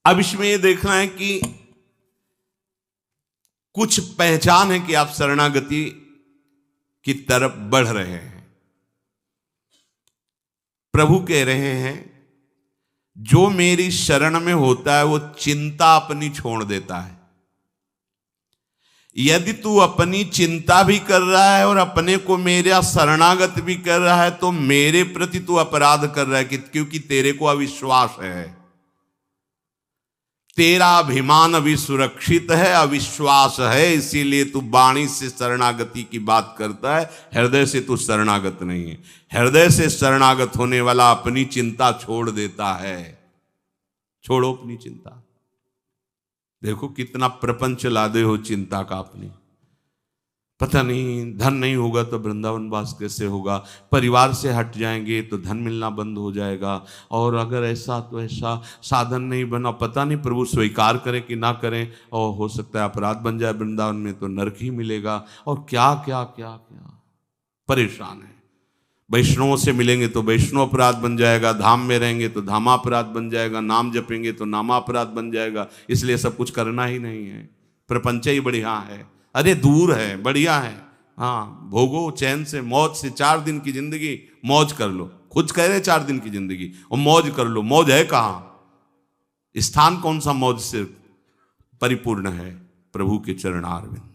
अब इसमें यह देखना है कि कुछ पहचान है कि आप शरणागति की तरफ बढ़ रहे हैं। प्रभु कह रहे हैं जो मेरी शरण में होता है वो चिंता अपनी छोड़ देता है। यदि तू अपनी चिंता भी कर रहा है और अपने को मेरा शरणागत भी कर रहा है तो मेरे प्रति तू अपराध कर रहा है, क्योंकि तेरे को अविश्वास है। तेरा अभिमान अभी सुरक्षित है, अविश्वास है, इसीलिए तू वाणी से शरणागति की बात करता है, हृदय से तू शरणागत नहीं है। हृदय से शरणागत होने वाला अपनी चिंता छोड़ देता है। छोड़ो अपनी चिंता। देखो कितना प्रपंच लादे हो चिंता का अपनी। पता नहीं धन नहीं होगा तो वृंदावन वास कैसे होगा, परिवार से हट जाएंगे तो धन मिलना बंद हो जाएगा, और अगर ऐसा तो ऐसा साधन नहीं बना, पता नहीं प्रभु स्वीकार करें कि ना करें, और हो सकता है अपराध बन जाए वृंदावन में तो नरक ही मिलेगा, और क्या क्या क्या क्या परेशान है। वैष्णवों से मिलेंगे तो वैष्णव अपराध बन जाएगा, धाम में रहेंगे तो धामापराध बन जाएगा, नाम जपेंगे तो नामापराध बन जाएगा, इसलिए सब कुछ करना ही नहीं है। प्रपंच ही बढ़िया है, अरे दूर है, बढ़िया है, हाँ भोगो चैन से, मौज से। 4 दिन की जिंदगी मौज कर लो, खुद कह रहे 4 दिन की जिंदगी और मौज कर लो। मौज है कहाँ? स्थान कौन सा मौज से परिपूर्ण है? प्रभु के चरणारविंद।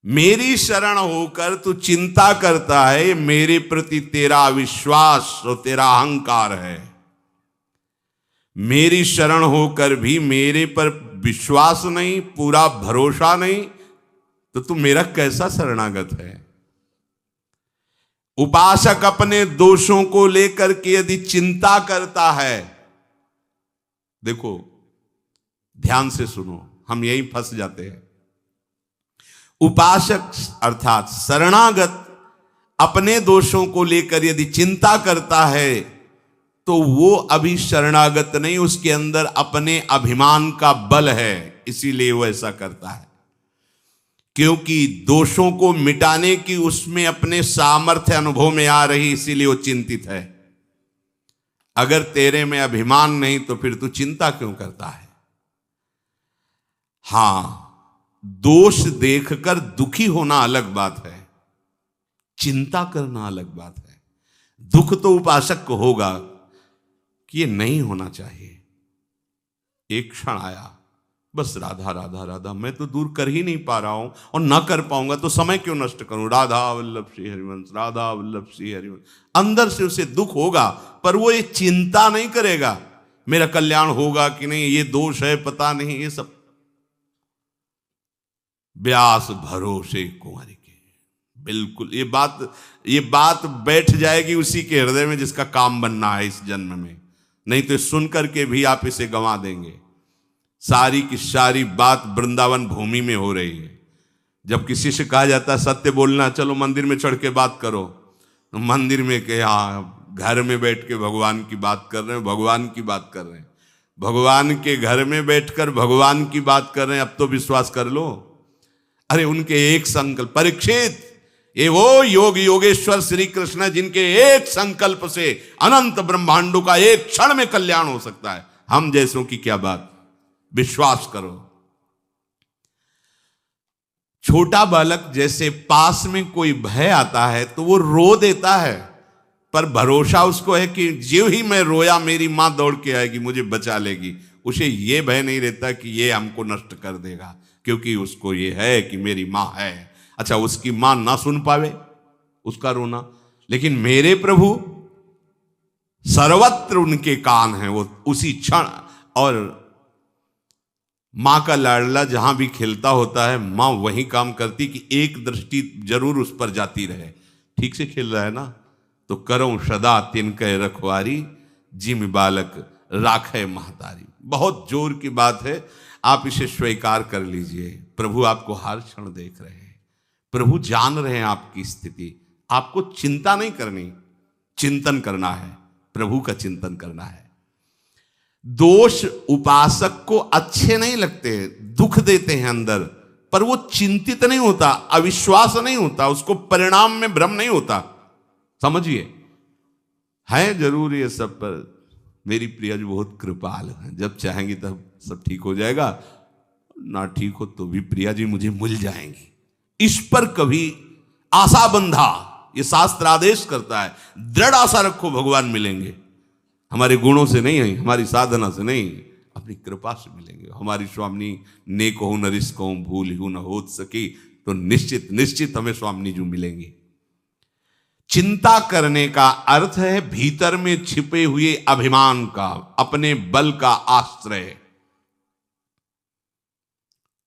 मेरी शरण होकर तू चिंता करता है, मेरे प्रति तेरा अविश्वास और तेरा अहंकार है। मेरी शरण होकर भी मेरे पर विश्वास नहीं, पूरा भरोसा नहीं, तो तू मेरा कैसा शरणागत है? उपासक अपने दोषों को लेकर के यदि चिंता करता है, देखो ध्यान से सुनो, हम यहीं फंस जाते हैं। उपासक अर्थात शरणागत अपने दोषों को लेकर यदि चिंता करता है तो वो अभी शरणागत नहीं, उसके अंदर अपने अभिमान का बल है, इसीलिए वो ऐसा करता है। क्योंकि दोषों को मिटाने की उसमें अपने सामर्थ्य अनुभव में आ रही, इसीलिए वो चिंतित है। अगर तेरे में अभिमान नहीं तो फिर तू चिंता क्यों करता है? हां, दोष देखकर दुखी होना अलग बात है, चिंता करना अलग बात है। दुख तो उपासक को होगा कि ये नहीं होना चाहिए। एक क्षण आया, बस राधा राधा राधा, मैं तो दूर कर ही नहीं पा रहा हूं, और ना कर पाऊंगा तो समय क्यों नष्ट करूं? राधा वल्लभ श्री हरिवंश, राधा वल्लभ श्री हरिवंश। अंदर से उसे दुख होगा, पर वो ये चिंता नहीं करेगा मेरा कल्याण होगा कि नहीं, ये दोष है पता नहीं, ये सब व्यास भरोसे कुंवर के। बिल्कुल ये बात बैठ जाएगी उसी के हृदय में जिसका काम बनना है इस जन्म में, नहीं तो सुन करके भी आप इसे गंवा देंगे। सारी की सारी बात वृंदावन भूमि में हो रही है। जब किसी से कहा जाता है सत्य बोलना, चलो मंदिर में चढ़ के बात करो, तो मंदिर में क्या, घर में बैठ के भगवान की बात कर रहे हैं, भगवान की बात कर रहे हैं, भगवान के घर में बैठकर भगवान की बात कर रहे हैं। अब तो विश्वास कर लो। अरे उनके एक संकल्प, परीक्षित, ये वो योग योगेश्वर श्री कृष्ण जिनके एक संकल्प से अनंत ब्रह्मांडों का एक क्षण में कल्याण हो सकता है। हम जैसों की क्या बात, विश्वास करो। छोटा बालक जैसे पास में कोई भय आता है तो वो रो देता है, पर भरोसा उसको है कि जो ही मैं रोया मेरी मां दौड़ के आएगी, मुझे बचा लेगी। उसे ये भय नहीं रहता कि ये हमको नष्ट कर देगा, क्योंकि उसको ये है कि मेरी मां है। अच्छा, उसकी मां ना सुन पावे उसका रोना, लेकिन मेरे प्रभु सर्वत्र उनके कान हैं, वो उसी क्षण। और मां का लाडला जहां भी खेलता होता है, मां वही काम करती कि एक दृष्टि जरूर उस पर जाती रहे। ठीक से खेल रहा है ना, तो करो सदा तिनके रखवारी, जिम बालक राखे महतारी। बहुत जोर की बात है, आप इसे स्वीकार कर लीजिए। प्रभु आपको हर क्षण देख रहे हैं, प्रभु जान रहे हैं आपकी स्थिति। आपको चिंता नहीं करनी, चिंतन करना है, प्रभु का चिंतन करना है। दोष उपासक को अच्छे नहीं लगते, दुख देते हैं अंदर, पर वो चिंतित नहीं होता, अविश्वास नहीं होता, उसको परिणाम में भ्रम नहीं होता। समझिए, है जरूर ये सब, पर मेरी प्रिया जी बहुत कृपाल है, जब चाहेंगी तब सब ठीक हो जाएगा, ना ठीक हो तो भी प्रिया जी मुझे मिल जाएंगी। इस पर कभी आशा बंधा, ये शास्त्र आदेश करता है, दृढ़ आशा रखो भगवान मिलेंगे। हमारे गुणों से नहीं है, हमारी साधना से नहीं, अपनी कृपा से मिलेंगे। हमारी स्वामी नेक हो न रिस्क हो, भूल हो न हो सकी, तो निश्चित निश्चित हमें स्वामी जी मिलेंगी। चिंता करने का अर्थ है भीतर में छिपे हुए अभिमान का, अपने बल का आश्रय।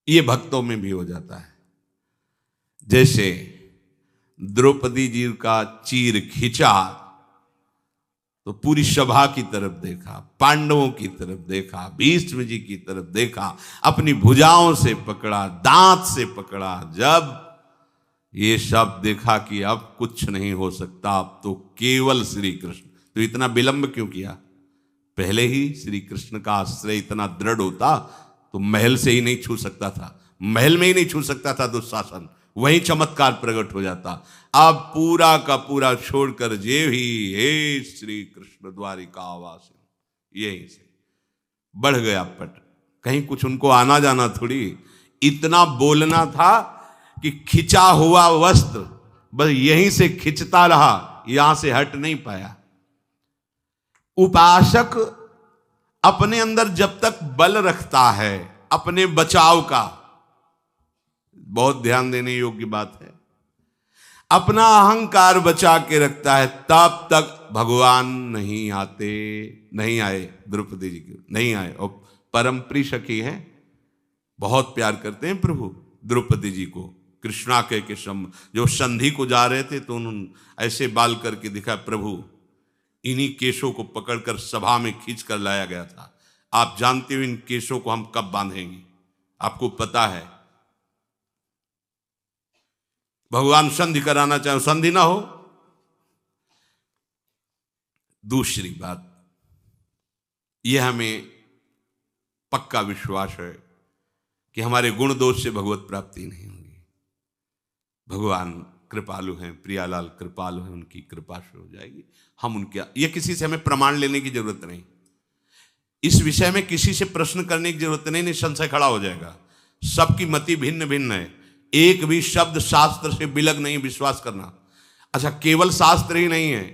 ये भक्तों में भी हो जाता है। जैसे द्रौपदी जी का चीर खींचा तो पूरी सभा की तरफ देखा, पांडवों की तरफ देखा, भीष्म जी की तरफ देखा, अपनी भुजाओं से पकड़ा, दांत से पकड़ा। जब ये शब्द देखा कि अब कुछ नहीं हो सकता, अब तो केवल श्री कृष्ण, तो इतना विलंब क्यों किया? पहले ही श्री कृष्ण का आश्रय इतना दृढ़ होता तो महल से ही नहीं छू सकता था, महल में ही नहीं छू सकता था दुशासन, वही चमत्कार प्रकट हो जाता। अब पूरा का पूरा छोड़कर जे भी हे श्री कृष्ण द्वारिका आवास, यही से बढ़ गया पट। कहीं कुछ उनको आना जाना थोड़ी, इतना बोलना था कि खिंचा हुआ वस्त्र बस यहीं से खिंचता रहा, यहां से हट नहीं पाया। उपासक अपने अंदर जब तक बल रखता है अपने बचाव का, बहुत ध्यान देने योग्य बात है, अपना अहंकार बचा के रखता है, तब तक भगवान नहीं आते। नहीं आए, द्रौपदी जी के नहीं आए, और परम प्रिय सखी है, बहुत प्यार करते हैं प्रभु द्रौपदी जी को। कृष्णा के जो संधि को जा रहे थे तो उन्होंने ऐसे बाल करके दिखा, प्रभु इन्हीं केशों को पकड़कर सभा में खींच कर लाया गया था। आप जानते हो इन केशों को हम कब बांधेंगे, आपको पता है। भगवान संधि कराना चाहे, संधि ना हो। दूसरी बात, यह हमें पक्का विश्वास है कि हमारे गुण दोष से भगवत प्राप्ति नहीं होगी। भगवान कृपालु हैं, प्रियालाल कृपालु हैं, उनकी कृपा से हो जाएगी। हम उनके, ये किसी से हमें प्रमाण लेने की जरूरत नहीं, इस विषय में किसी से प्रश्न करने की जरूरत नहीं, संशय खड़ा हो जाएगा। सबकी मति भिन्न भिन्न है, एक भी शब्द शास्त्र से बिलग नहीं विश्वास करना। अच्छा, केवल शास्त्र ही नहीं है,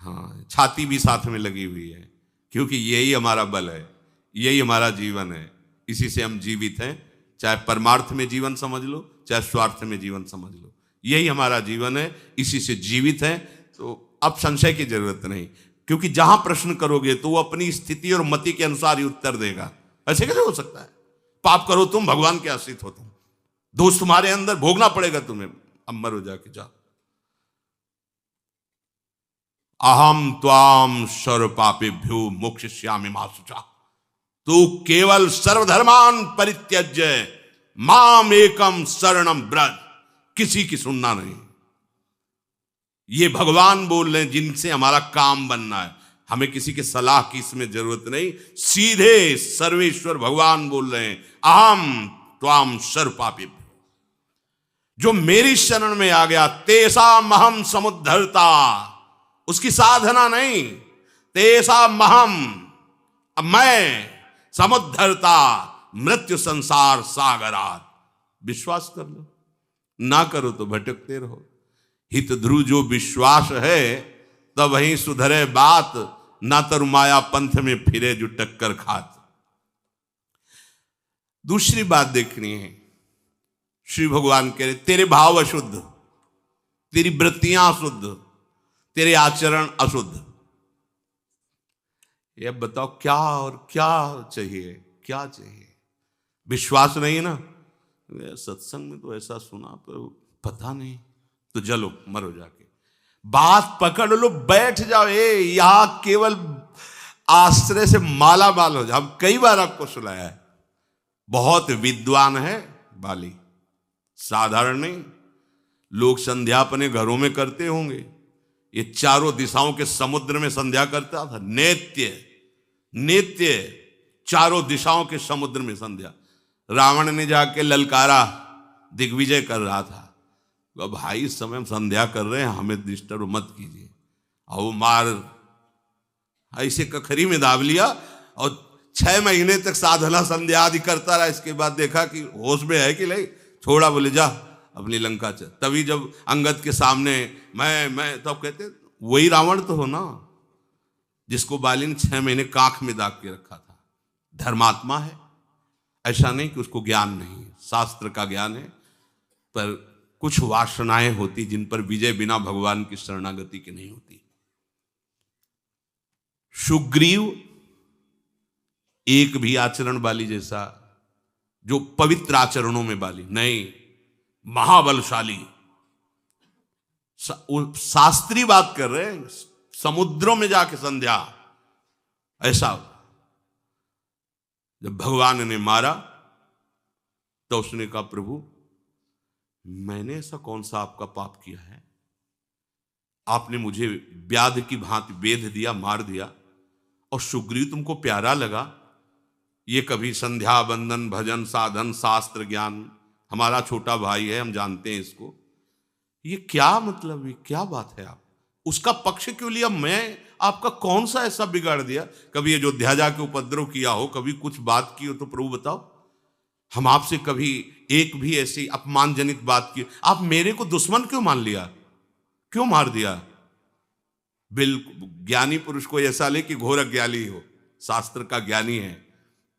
हाँ, छाती भी साथ में लगी हुई है, क्योंकि यही हमारा बल है, यही हमारा जीवन है, इसी से हम जीवित हैं। चाहे परमार्थ में जीवन समझ लो, चाहे स्वार्थ में जीवन समझ लो, यही हमारा जीवन है, इसी से जीवित है। तो अब संशय की जरूरत नहीं, क्योंकि जहां प्रश्न करोगे तो वो अपनी स्थिति और मति के अनुसार ही उत्तर देगा। ऐसे कैसे हो सकता है? पाप करो तुम, भगवान के आश्रित हो तुम, दोष तुम्हारे अंदर, भोगना पड़ेगा तुम्हें, अब मरो जाके, जाओ। अहम त्वाम सर्व पापेभ्यो मोक्षयिष्यामि मा शुचा, तू केवल सर्वधर्मान परित्यज्य माम एकम शरणम ब्रज, किसी की सुनना नहीं। ये भगवान बोल रहे हैं जिनसे हमारा काम बनना है, हमें किसी के सलाह की इसमें जरूरत नहीं, सीधे सर्वेश्वर भगवान बोल रहे हैं, अहम त्वाम सर्व पापेभ्यो, जो मेरी शरण में आ गया, तेसा महम समुद्धरता, उसकी साधना नहीं, तेसा महम, मैं समुद्धरता मृत्यु संसार सागरात। विश्वास कर लो, ना करो तो भटकते रहो। हित ध्रुव जो विश्वास है, तब वहीं सुधरे बात, ना तरु माया पंथ में फिरे जो टक्कर खात। दूसरी बात देखनी है, श्री भगवान कह रहे तेरे भाव अशुद्ध, तेरी वृत्तियां अशुद्ध, तेरे आचरण अशुद्ध। ये बताओ क्या और क्या चाहिए, क्या चाहिए? विश्वास नहीं ना, सत्संग में तो ऐसा सुना पर पता नहीं, तो चलो मरो जाके, बात पकड़ लो, बैठ जाओ। यहां केवल आश्रय से माला माल हो जाओ। हम कई बार आपको सुनाया है, बहुत विद्वान है बाली, साधारण नहीं। लोग संध्या अपने घरों में करते होंगे, ये चारों दिशाओं के समुद्र में संध्या करता था, नित्य नित्य चारों दिशाओं के समुद्र में संध्या। रावण ने जाके ललकारा, दिग्विजय कर रहा था, भाई इस समय हम संध्या कर रहे हैं, हमें डिस्टर्ब मत कीजिए। और वो मार ऐसे कखरी में दाब लिया और 6 महीने तक साधना संध्या आदि करता रहा। इसके बाद देखा कि होश में है कि नहीं, छोड़ा, बोले जा अपनी लंका चल। तभी जब अंगद के सामने मैं तब कहते वही रावण तो हो ना, जिसको बाली ने 6 महीने काख में दाग के रखा था। धर्मात्मा है, ऐसा नहीं कि उसको ज्ञान नहीं है, शास्त्र का ज्ञान है, पर कुछ वासनाएं होती जिन पर विजय बिना भगवान की शरणागति की नहीं होती। सुग्रीव एक भी आचरण बाली जैसा, जो पवित्र आचरणों में बाली नहीं, महाबलशाली। शास्त्री बात कर रहे हैं, समुद्रों में जाके संध्या, ऐसा। जब भगवान ने मारा तो उसने कहा, प्रभु मैंने ऐसा कौन सा आपका पाप किया है, आपने मुझे व्याध की भांति बेध दिया, मार दिया, और सुग्रीव तुमको प्यारा लगा। ये कभी संध्या बंदन भजन साधन शास्त्र ज्ञान, हमारा छोटा भाई है, हम जानते हैं इसको, ये क्या मतलब, ये क्या बात है, आप उसका पक्ष क्यों लिया, मैं आपका कौन सा ऐसा बिगाड़ दिया, कभी अयोध्या जाके उपद्रव किया हो, कभी कुछ बात की हो तो प्रभु बताओ, हम आपसे कभी एक भी ऐसी अपमानजनित बात की, आप मेरे को दुश्मन क्यों मान लिया, क्यों मार दिया। बिल्कुल ज्ञानी पुरुष को ऐसा ले कि घोर अज्ञानी हो, शास्त्र का ज्ञानी है,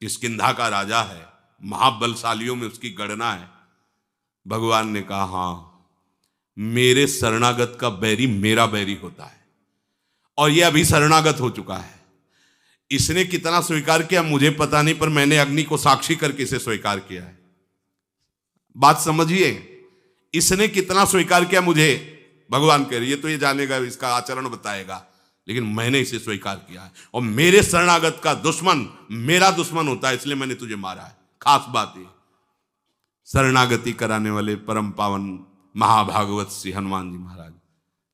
किष्किंधा का राजा है, महाबलशालियों में उसकी गणना है। भगवान ने कहा, हाँ मेरे शरणागत का बैरी मेरा बैरी होता है, और यह अभी शरणागत हो चुका है। इसने कितना स्वीकार किया मुझे पता नहीं, पर मैंने अग्नि को साक्षी करके इसे स्वीकार किया है। बात समझिए, इसने कितना स्वीकार किया मुझे, भगवान कह रही है तो ये जानेगा, इसका आचरण बताएगा, लेकिन मैंने इसे स्वीकार किया है, और मेरे शरणागत का दुश्मन मेरा दुश्मन होता है, इसलिए मैंने तुझे मारा है। खास बात है, शरणागति कराने वाले परम पावन महाभागवत श्री हनुमान जी महाराज,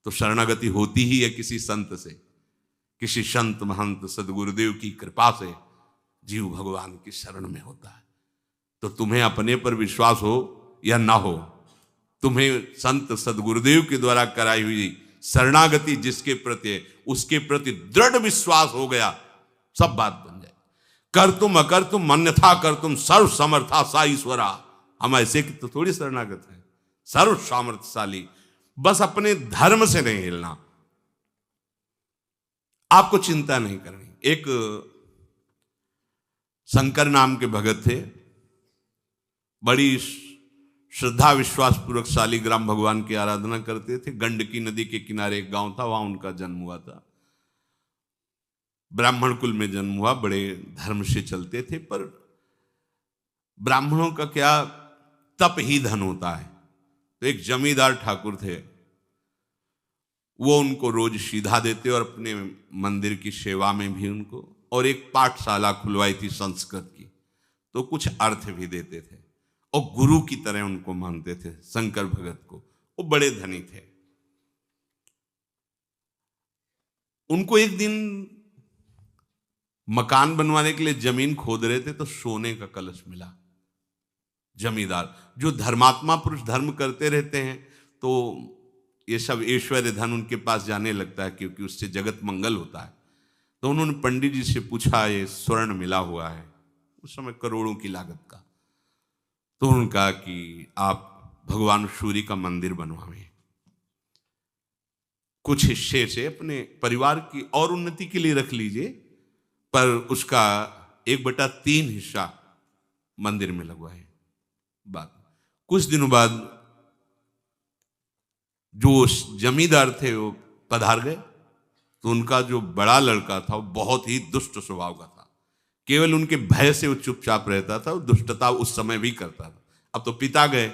तो शरणागति होती ही है किसी संत से, किसी संत महंत सदगुरुदेव की कृपा से जीव भगवान की शरण में होता है। तो तुम्हें अपने पर विश्वास हो या ना हो, तुम्हें संत सदगुरुदेव के द्वारा कराई हुई शरणागति जिसके प्रति है, उसके प्रति दृढ़ विश्वास हो गया, सब बात बन जाए। कर तुम अकर तुम अन्यथा कर तुम सर्व समर्था सा ईश्वरा। हम ऐसे की तो थोड़ी शरणागत है, सर्व सामर्थ्यशाली, बस अपने धर्म से नहीं हिलना, आपको चिंता नहीं करनी। एक शंकर नाम के भगत थे, बड़ी श्रद्धा विश्वास पूर्वक शालिग्राम भगवान की आराधना करते थे। गंडकी नदी के किनारे एक गांव था, वहां उनका जन्म हुआ था। ब्राह्मण कुल में जन्म हुआ, बड़े धर्म से चलते थे, पर ब्राह्मणों का क्या तप ही धन होता है। तो एक जमींदार ठाकुर थे, वो उनको रोज सीधा देते और अपने मंदिर की सेवा में भी उनको, और एक पाठशाला खुलवाई थी संस्कृत की, तो कुछ अर्थ भी देते थे, और गुरु की तरह उनको मानते थे शंकर भगत को। वो बड़े धनी थे। उनको एक दिन मकान बनवाने के लिए जमीन खोद रहे थे, तो सोने का कलश मिला। जमींदार जो धर्मात्मा पुरुष धर्म करते रहते हैं, तो ये सब ऐश्वर्य धन उनके पास जाने लगता है, क्योंकि उससे जगत मंगल होता है। तो उन्होंने पंडित जी से पूछा, ये स्वर्ण मिला हुआ है, उस समय करोड़ों की लागत का। तो उन्होंने कहा कि आप भगवान सूर्य का मंदिर बनवाएं, कुछ हिस्से से अपने परिवार की और उन्नति के लिए रख लीजिए, पर उसका 1/3 हिस्सा मंदिर में लगवाए। बात कुछ दिनों बाद जो जमींदार थे वो पधार गए, तो उनका जो बड़ा लड़का था वो बहुत ही दुष्ट स्वभाव का था। केवल उनके भय से वो चुपचाप रहता था, वो दुष्टता उस समय भी करता था। अब तो पिता गए,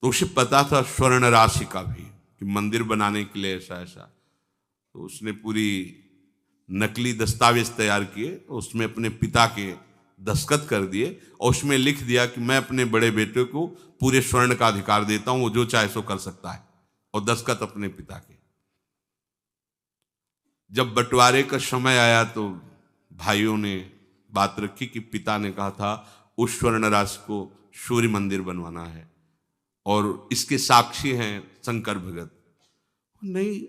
तो उसे पता था स्वर्ण राशि का भी कि मंदिर बनाने के लिए ऐसा ऐसा। तो उसने पूरी नकली दस्तावेज तैयार किए, उसमें अपने पिता के दस्तखत कर दिए, और उसमें लिख दिया कि मैं अपने बड़े बेटे को पूरे स्वर्ण का अधिकार देता हूं, वो जो चाहे सो कर सकता है, और दस्तखत अपने पिता के। जब बंटवारे का समय आया तो भाइयों ने बात रखी कि पिता ने कहा था उस स्वर्ण राशि को सूर्य मंदिर बनवाना है, और इसके साक्षी हैं शंकर भगत। नहीं,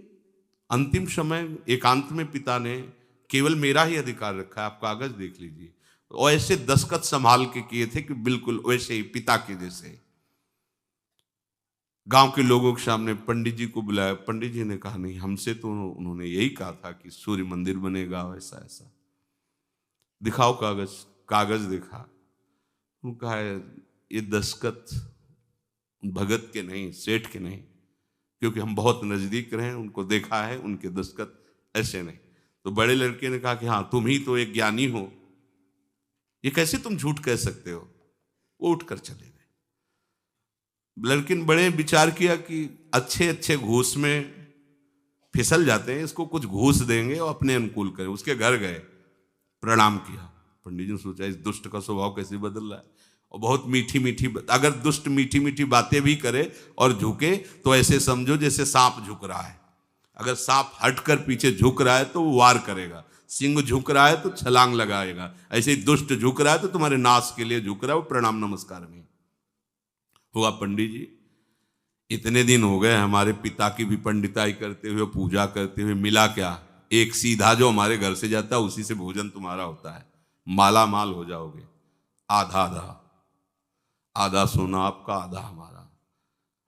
अंतिम समय एकांत में पिता ने केवल मेरा ही अधिकार रखा है, आप कागज देख लीजिए, और ऐसे दस्तखत संभाल के किए थे कि बिल्कुल वैसे ही पिता के जैसे। गांव के लोगों के सामने पंडित जी को बुलाया, पंडित जी ने कहा नहीं, हमसे तो उन्होंने यही कहा था कि सूर्य मंदिर बनेगा, ऐसा ऐसा, दिखाओ कागज। कागज देखा, उन्होंने कहा ये दस्तखत भगत के नहीं, सेठ के नहीं, क्योंकि हम बहुत नजदीक रहे, उनको देखा है, उनके दस्तखत ऐसे नहीं। तो बड़े लड़के ने कहा कि हाँ तुम ही तो एक ज्ञानी हो, ये कैसे तुम झूठ कह सकते हो। वो उठकर चले गए। लड़के ने बड़े विचार किया कि अच्छे अच्छे घूस में फिसल जाते हैं, इसको कुछ घूस देंगे और अपने अनुकूल करें। उसके घर गए, प्रणाम किया। पंडित जी ने सोचा इस दुष्ट का स्वभाव कैसे बदल रहा है, और बहुत मीठी मीठी, अगर दुष्ट मीठी मीठी बातें भी करे और झुके तो ऐसे समझो जैसे सांप झुक रहा है। अगर सांप हटकर पीछे झुक रहा है तो वो वार करेगा, सिंह झुक रहा है तो छलांग लगाएगा, ऐसे ही दुष्ट झुक रहा है तो तुम्हारे नाश के लिए झुक रहा है, वो प्रणाम नमस्कार में हुआ। पंडित जी इतने दिन हो गए हमारे पिता की भी पंडिताई करते हुए, पूजा करते हुए, मिला क्या, एक सीधा जो हमारे घर से जाता है उसी से भोजन तुम्हारा होता है, माला माल हो जाओगे। आधा आधा, आधा सोना आपका, आधा हमारा।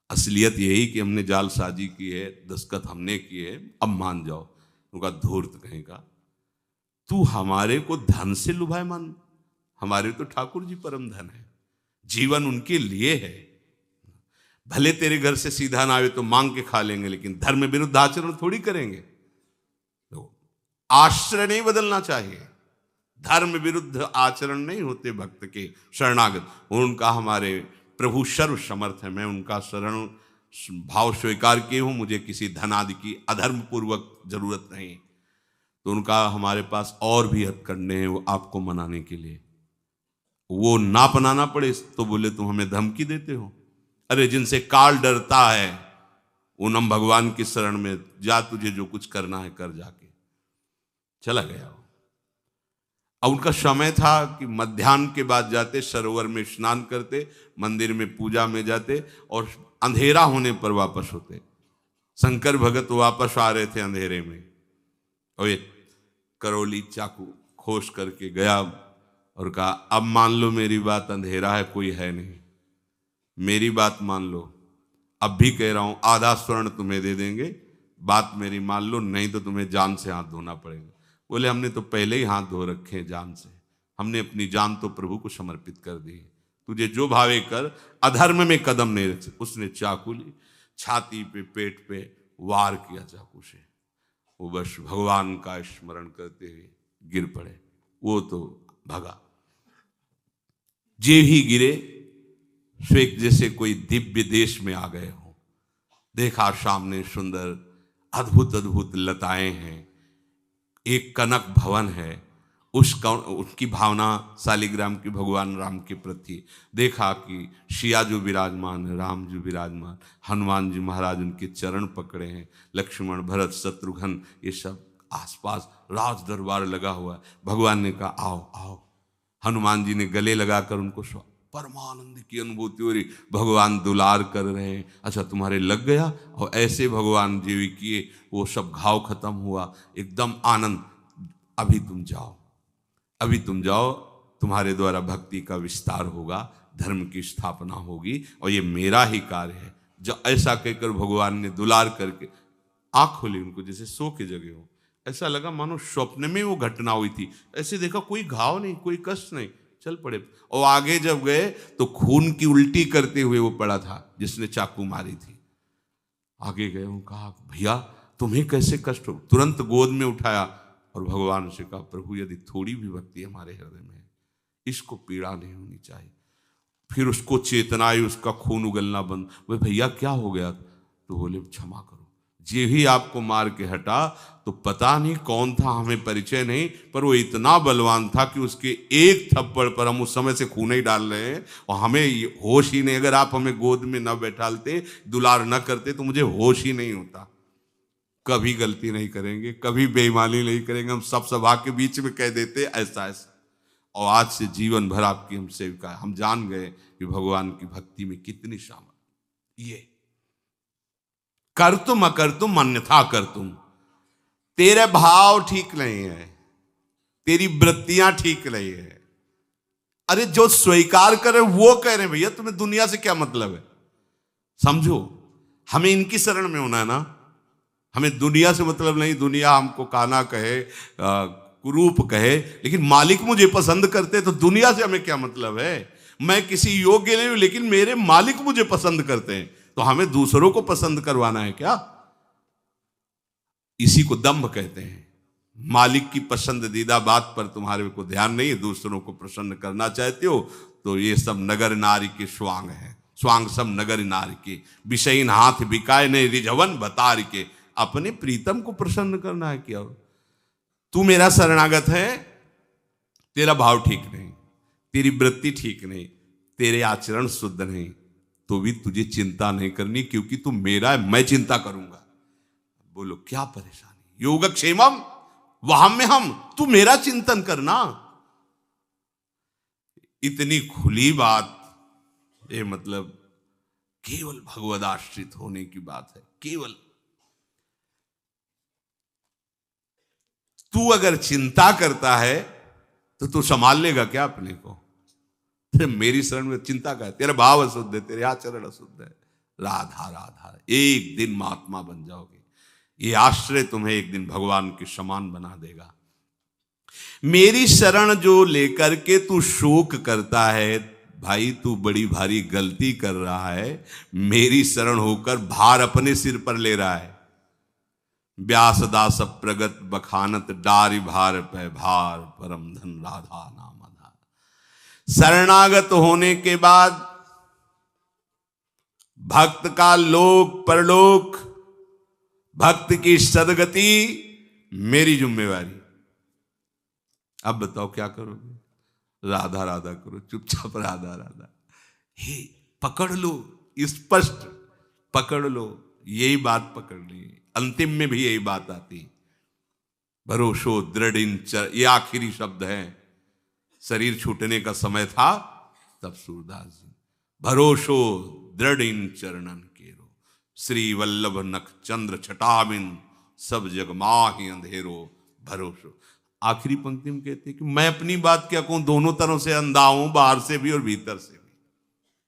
असलियत यही कि हमने जालसाजी की है, दस्तखत हमने किए, अब मान जाओ। उनका धूर्त कहेगा, तू हमारे को धन से लुभाए मन, हमारे तो ठाकुर जी परम धन है, जीवन उनके लिए है। भले तेरे घर से सीधा ना आवे तो मांग के खा लेंगे, लेकिन धर्म विरुद्ध आचरण थोड़ी करेंगे। तो आश्रय नहीं बदलना चाहिए, धर्म विरुद्ध आचरण नहीं होते भक्त के शरणागत। उनका हमारे प्रभु सर्व समर्थ है, मैं उनका शरण भाव स्वीकार किए हूं, मुझे किसी धन आदि की अधर्म पूर्वक जरूरत नहीं। तो उनका हमारे पास और भी हथकंडे हैं वो आपको मनाने के लिए, वो ना अपनाना पड़े तो बोले तुम हमें धमकी देते हो। अरे जिनसे काल डरता है उन हम भगवान की शरण में जा, तुझे जो कुछ करना है कर, जाके चला गया। अब उनका समय था कि मध्याह्न के बाद जाते, सरोवर में स्नान करते, मंदिर में पूजा में जाते, और अंधेरा होने पर वापस होते। शंकर भगत वापस आ रहे थे अंधेरे में, और ये करौली चाकू खोस करके गया और कहा अब मान लो मेरी बात, अंधेरा है कोई है नहीं, मेरी बात मान लो, अब भी कह रहा हूं आधा स्वर्ण तुम्हें दे देंगे, बात मेरी मान लो, नहीं तो तुम्हें जान से हाथ धोना पड़ेगा। बोले हमने तो पहले ही हाथ धो रखे हैं जान से, हमने अपनी जान तो प्रभु को समर्पित कर दी है, तुझे जो भावे कर, अधर्म में कदम नहीं रख। उसने चाकू ली, छाती पे पेट पे वार किया चाकू से, वो बस भगवान का स्मरण करते हुए गिर पड़े, वो तो भगा। जे ही गिरे स्वेक जैसे कोई दिव्य देश में आ गए हो। देखा सामने सुंदर अद्भुत अद्भुत लताएं हैं, एक कनक भवन है, उसकी भावना शालिग्राम की भगवान राम के प्रति। देखा कि सिया जो विराजमान है, राम जो विराजमान, हनुमान जी महाराज उनके चरण पकड़े हैं, लक्ष्मण भरत शत्रुघ्न ये सब आसपास, राज दरबार लगा हुआ है। भगवान ने कहा आओ आओ, हनुमान जी ने गले लगाकर उनको परमानंद की अनुभूति हो रही, भगवान दुलार कर रहे हैं। अच्छा तुम्हारे लग गया, और ऐसे भगवान जीवी किए, वो सब घाव खत्म हुआ, एकदम आनंद। अभी तुम जाओ, अभी तुम जाओ, तुम्हारे द्वारा भक्ति का विस्तार होगा, धर्म की स्थापना होगी, और ये मेरा ही कार्य है। जो ऐसा कहकर भगवान ने दुलार करके आँख खोली उनको, जैसे सो के जगे हो, ऐसा लगा मानो स्वप्न में वो घटना हुई थी। ऐसे देखा कोई घाव नहीं, कोई कष्ट नहीं, चल पड़े। और आगे जब गए तो खून की उल्टी करते हुए वो पड़ा था जिसने चाकू मारी थी। आगे गए, वो कहा भैया तुम्हें कैसे कष्ट हो, तुरंत गोद में उठाया और भगवान से कहा प्रभु यदि थोड़ी भी भक्ति हमारे हृदय में है, इसको पीड़ा नहीं होनी चाहिए। फिर उसको चेतना आई, उसका खून उगलना बंद। वे भैया क्या हो गया, तो बोले क्षमा करो, जे ही आपको मार के हटा तो पता नहीं कौन था, हमें परिचय नहीं, पर वो इतना बलवान था कि उसके एक थप्पड़ पर हम उस समय से खून ही डाल रहे हैं और हमें होश ही नहीं। अगर आप हमें गोद में न बैठालते, दुलार न करते तो मुझे होश ही नहीं होता। कभी गलती नहीं करेंगे, कभी बेईमानी नहीं करेंगे, हम सब सभा के बीच में कह देते ऐसा ऐसा। और आज से जीवन भर आपकी हम सेविका है। हम जान गए कि भगवान की भक्ति में कितनी सामर्थ्य। ये कर तुम अकर तुम अन्यथा कर तुम, तेरे भाव ठीक नहीं है, तेरी वृत्तियां ठीक नहीं है। अरे जो स्वीकार करे वो कह रहे भैया तुम्हें दुनिया से क्या मतलब है। समझो, हमें इनकी शरण में होना है ना, हमें दुनिया से मतलब नहीं। दुनिया हमको काना कहे, कुरूप कहे, लेकिन मालिक मुझे पसंद करते तो दुनिया से हमें क्या मतलब है। मैं किसी योग्य नहीं हूं, लेकिन मेरे मालिक मुझे पसंद करते हैं, तो हमें दूसरों को पसंद करवाना है क्या। इसी को दंभ कहते हैं। मालिक की पसंदीदा बात पर तुम्हारे को ध्यान नहीं है, दूसरों को प्रसन्न करना चाहते हो, तो ये सब नगर नारी के स्वांग है। स्वांग सब नगर नारी के, विषयीन हाथ बिकाए ने रिझवन बतार के। अपने प्रीतम को प्रसन्न करना है क्या। तू मेरा शरणागत है, तेरा भाव ठीक नहीं, तेरी वृत्ति ठीक नहीं, तेरे आचरण शुद्ध नहीं, तो भी तुझे चिंता नहीं करनी, क्योंकि तू मेरा है, मैं चिंता करूंगा। बोलो क्या परेशानी। योगक्षेमम वहां में हम, तू मेरा चिंतन करना। इतनी खुली बात, ये मतलब केवल भगवद आश्रित होने की बात है। केवल तू अगर चिंता करता है तो तू संभाल लेगा क्या अपने को। तेरे मेरी शरण में चिंता का है, तेरा भाव अशुद्ध है, तेरे आचरण अशुद्ध है। राधा राधा, एक दिन महात्मा बन जाओगे। ये आश्रय तुम्हें एक दिन भगवान के समान बना देगा। मेरी शरण जो लेकर के तू शोक करता है, भाई तू बड़ी भारी गलती कर रहा है। मेरी शरण होकर भार अपने सिर पर ले रहा है। व्यासदास प्रगत बखानत डारी भार पे भार, परम धन राधा नाम आधार। शरणागत होने के बाद भक्त का लोक परलोक, भक्त की सदगति मेरी जिम्मेवारी। अब बताओ क्या करोगे। राधा राधा करो, चुपचाप राधा राधा। हे पकड़ लो, स्पष्ट पकड़ लो, यही बात पकड़नी है। अंतिम में भी यही बात आती। भरोसो दृढ़ ये आखिरी शब्द है। शरीर छूटने का समय था, तब सूरदास जी भरोसो दृढ़ चरणन केरो, श्री वल्लभ नख चंद्र छटाबिन, सब जग माहि अंधेरो भरोसो। आखिरी पंक्ति में कहते हैं कि मैं अपनी बात क्या कहूं, दोनों तरह से अंधा हूं, बाहर से भी और भीतर से भी।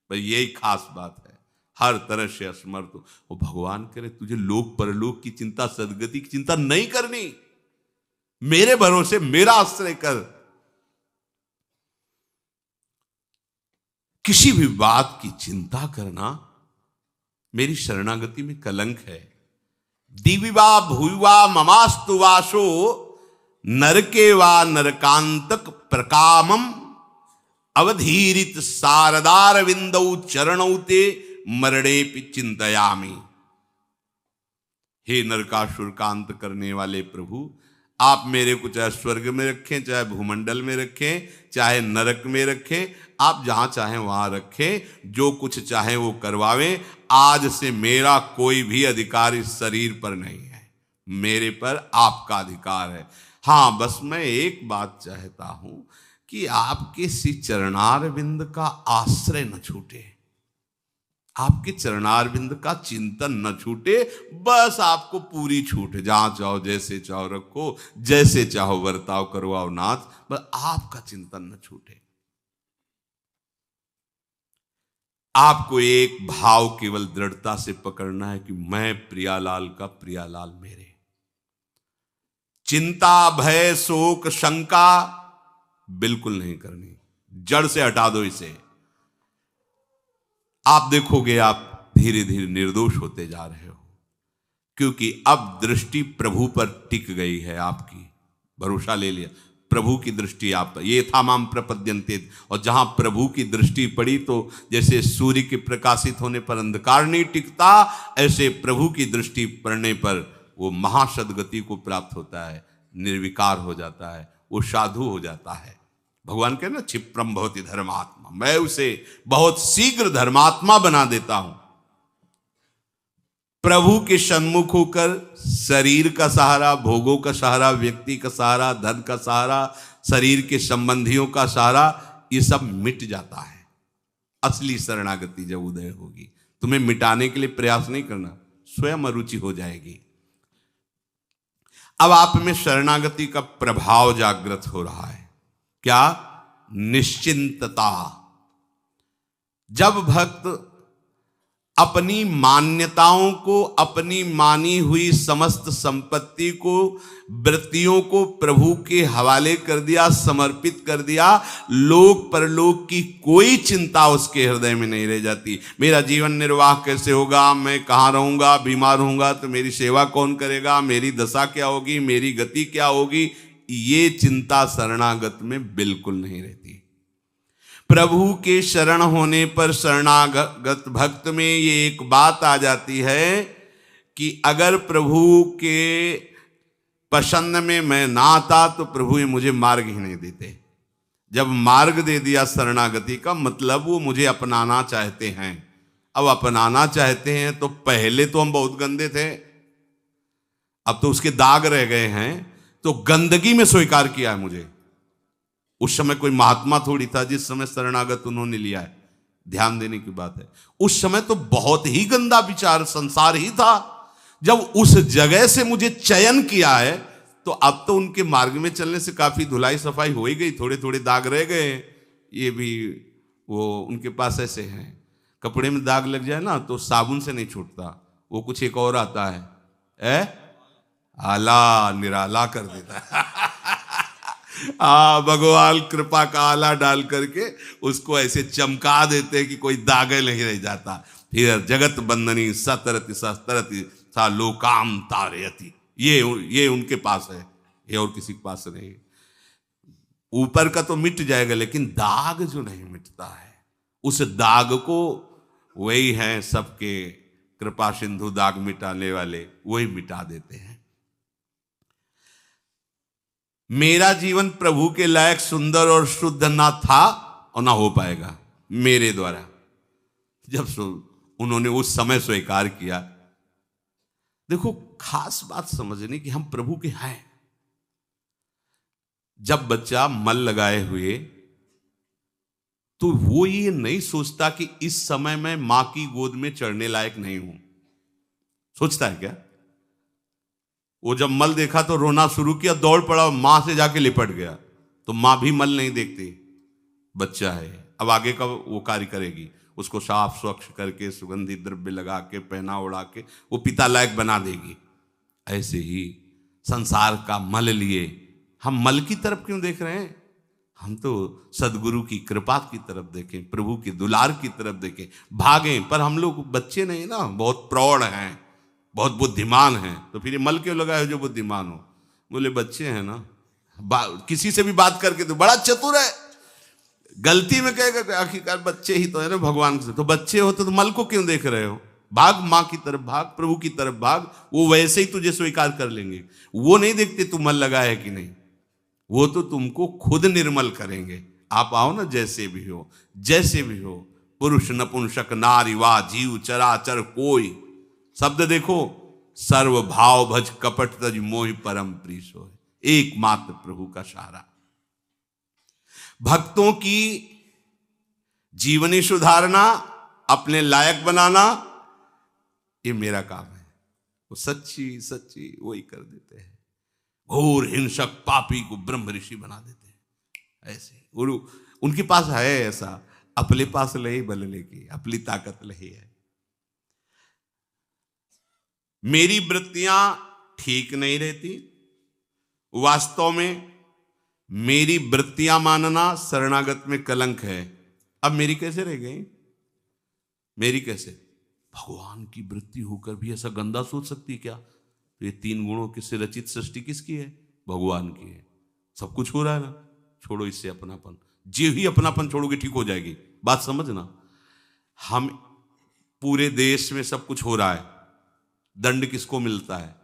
भाई यही खास बात है, हर तरह से असमर्थ हो। वो भगवान करे तुझे लोक परलोक की चिंता, सदगति की चिंता नहीं करनी, मेरे भरोसे मेरा आश्रय कर। किसी भी बात की चिंता करना मेरी शरणागति में कलंक है। दिविवा भूवा ममास्तु वासो, नरके वा नरकांतक प्रकामम, अवधीरित सारदार विंदौ चरणौ ते मरणे पि चिंतयामि। हे नरकासुर का अंत करने वाले प्रभु, आप मेरे को चाहे स्वर्ग में रखें, चाहे भूमंडल में रखें, चाहे नरक में रखें, आप जहां चाहें वहां रखें, जो कुछ चाहें वो करवावें। आज से मेरा कोई भी अधिकार इस शरीर पर नहीं है, मेरे पर आपका अधिकार है। हाँ, बस मैं एक बात चाहता हूं कि आपके श्री चरणारविंद का आश्रय न छूटे, आपके चरणारविंद का चिंतन न छूटे। बस आपको पूरी छूट, जहां चाहो जैसे चाहो रखो, जैसे चाहो बर्ताव करवाओ नाथ, बस आपका चिंतन न छूटे। आपको एक भाव केवल दृढ़ता से पकड़ना है कि मैं प्रियालाल का प्रियालाल मेरे। चिंता भय शोक शंका बिल्कुल नहीं करनी, जड़ से हटा दो इसे। आप देखोगे आप धीरे धीरे निर्दोष होते जा रहे हो, क्योंकि अब दृष्टि प्रभु पर टिक गई है आपकी। भरोसा ले लिया, प्रभु की दृष्टि आप पर। ये था माम प्रपद्यन्ते, और जहां प्रभु की दृष्टि पड़ी तो जैसे सूर्य के प्रकाशित होने पर अंधकार नहीं टिकता, ऐसे प्रभु की दृष्टि पड़ने पर वो महासदगति को प्राप्त होता है, निर्विकार हो जाता है, वो साधु हो जाता है। भगवान कहे ना, क्षिप्रम भवति धर्मात्मा, मैं उसे बहुत शीघ्र धर्मात्मा बना देता हूं। प्रभु के सन्मुख होकर शरीर का सहारा, भोगों का सहारा, व्यक्ति का सहारा, धन का सहारा, शरीर के संबंधियों का सहारा, ये सब मिट जाता है। असली शरणागति जब उदय होगी, तुम्हें मिटाने के लिए प्रयास नहीं करना, स्वयं अरुचि हो जाएगी। अब आप में शरणागति का प्रभाव जागृत हो रहा है। क्या? निश्चिंतता। जब भक्त अपनी मान्यताओं को, अपनी मानी हुई समस्त संपत्ति को, वृत्तियों को प्रभु के हवाले कर दिया, समर्पित कर दिया, लोक परलोक की कोई चिंता उसके हृदय में नहीं रह जाती। मेरा जीवन निर्वाह कैसे होगा, मैं कहाँ रहूंगा, बीमार होऊंगा तो मेरी सेवा कौन करेगा, मेरी दशा क्या होगी, मेरी गति क्या होगी, ये चिंता शरणागत में बिल्कुल नहीं रहती। प्रभु के शरण होने पर शरणागत भक्त में ये एक बात आ जाती है कि अगर प्रभु के पसंद में मैं ना आता तो प्रभु ये मुझे मार्ग ही नहीं देते। जब मार्ग दे दिया शरणागति का मतलब वो मुझे अपनाना चाहते हैं। अब अपनाना चाहते हैं तो पहले तो हम बहुत गंदे थे, अब तो उसके दाग रह गए हैं, तो गंदगी में स्वीकार किया है मुझे। उस समय कोई महात्मा थोड़ी था जिस समय शरणागत उन्होंने लिया है, ध्यान देने की बात है। उस समय तो बहुत ही गंदा विचार संसार ही था। जब उस जगह से मुझे चयन किया है तो अब तो उनके मार्ग में चलने से काफी धुलाई सफाई हो ही गई, थोड़े थोड़े दाग रह गए। ये भी वो उनके पास ऐसे हैं, कपड़े में दाग लग जाए ना तो साबुन से नहीं छूटता, वो कुछ एक और आता है, आला निराला कर देता है। भगवान कृपा का आला डाल करके उसको ऐसे चमका देते हैं कि कोई दाग नहीं रह जाता। फिर जगत बंदनी सतरति सतरति सा लोकाम तारयति, ये उनके पास है, ये और किसी के पास नहीं। ऊपर का तो मिट जाएगा लेकिन दाग जो नहीं मिटता है, उस दाग को वही है सबके कृपा सिंधु दाग मिटाने वाले, वही मिटा देते हैं। मेरा जीवन प्रभु के लायक सुंदर और शुद्ध ना था और ना हो पाएगा मेरे द्वारा। जब उन्होंने उस समय स्वीकार किया, देखो खास बात समझने की, हम प्रभु के हैं। जब बच्चा मल लगाए हुए तो वो ये नहीं सोचता कि इस समय मैं मां की गोद में चढ़ने लायक नहीं हूं, सोचता है क्या? वो जब मल देखा तो रोना शुरू किया, दौड़ पड़ा, मां से जाके लिपट गया। तो मां भी मल नहीं देखती, बच्चा है, अब आगे का वो कार्य करेगी, उसको साफ स्वच्छ करके सुगंधित द्रव्य लगा के पहना उड़ा के वो पिता लायक बना देगी। ऐसे ही संसार का मल लिए हम मल की तरफ क्यों देख रहे हैं? हम तो सदगुरु की कृपा की तरफ देखें, प्रभु की दुलार की तरफ देखें, भागें। पर हम लोग बच्चे नहीं ना, बहुत प्रौढ़ हैं, बहुत बुद्धिमान हैं। तो फिर ये मल क्यों लगाए जो बुद्धिमान हो? बोले बच्चे हैं ना, किसी से भी बात करके तो बड़ा चतुर है, गलती में कहेगा आखिरकार बच्चे ही तो है ना भगवान से। तो बच्चे हो तो मल को क्यों देख रहे हो? भाग, मां की तरफ भाग, प्रभु की तरफ भाग, वो वैसे ही तुझे स्वीकार कर लेंगे। वो नहीं देखते तू मल लगा है कि नहीं, वो तो तुमको खुद निर्मल करेंगे। आप आओ ना, जैसे भी हो, जैसे भी हो, पुरुष नपुंसक नारी वा जीव चराचर कोई, शब्द देखो, सर्व भाव भज कपट तज मोहि परम प्रीस हो, एकमात्र प्रभु का सहारा। भक्तों की जीवनी सुधारना, अपने लायक बनाना, ये मेरा काम है। वो सच्ची सच्ची वही कर देते हैं। घोर हिंसक पापी को ब्रह्म ऋषि बना देते हैं। ऐसे उनके पास है ऐसा, अपने पास लही बल लेकी, अपनी ताकत लही है। मेरी वृत्तियां ठीक नहीं रहती। वास्तव में मेरी वृत्तियां मानना शरणागत में कलंक है। अब मेरी कैसे रह गई? मेरी कैसे? भगवान की वृत्ति होकर भी ऐसा गंदा सोच सकती है क्या? तो ये तीन गुणों के से रचित सृष्टि किसकी है? भगवान की है। सब कुछ हो रहा है ना, छोड़ो इससे अपनापन। जो ही अपनापन छोड़ोगे ठीक हो जाएगी। बात समझना, हम पूरे देश में सब कुछ हो रहा है, दंड किसको मिलता है?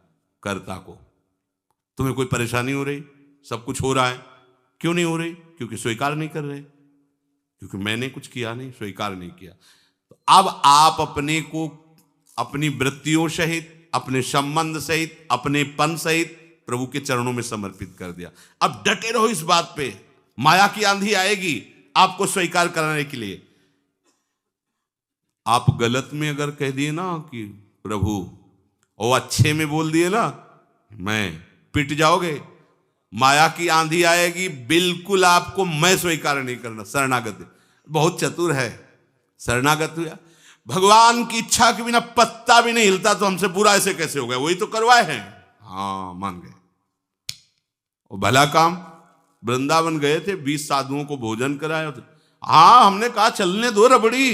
कर्ता को। तुम्हें कोई परेशानी हो रही? सब कुछ हो रहा है, क्यों नहीं हो रही? क्योंकि स्वीकार नहीं कर रहे, क्योंकि मैंने कुछ किया नहीं, स्वीकार नहीं किया। तो अब आप अपने को अपनी वृत्तियों सहित, अपने संबंध सहित, अपने पन सहित प्रभु के चरणों में समर्पित कर दिया। अब डटे रहो इस बात पे। माया की आंधी आएगी आपको स्वीकार कराने के लिए। आप गलत में अगर कह दिए ना कि प्रभु, और अच्छे में बोल दिए ना, मैं पिट जाओगे। माया की आंधी आएगी, बिल्कुल आपको मैं स्वीकार नहीं करना, शरणागत। बहुत चतुर है, शरणागत हुआ, भगवान की इच्छा के बिना पत्ता भी नहीं हिलता, तो हमसे बुरा ऐसे कैसे हो गया, वही तो करवाए हैं। हाँ, मान गए। वो भला काम, वृंदावन गए थे, 20 साधुओं को भोजन कराया। हाँ, हमने कहा चलने दो रबड़ी,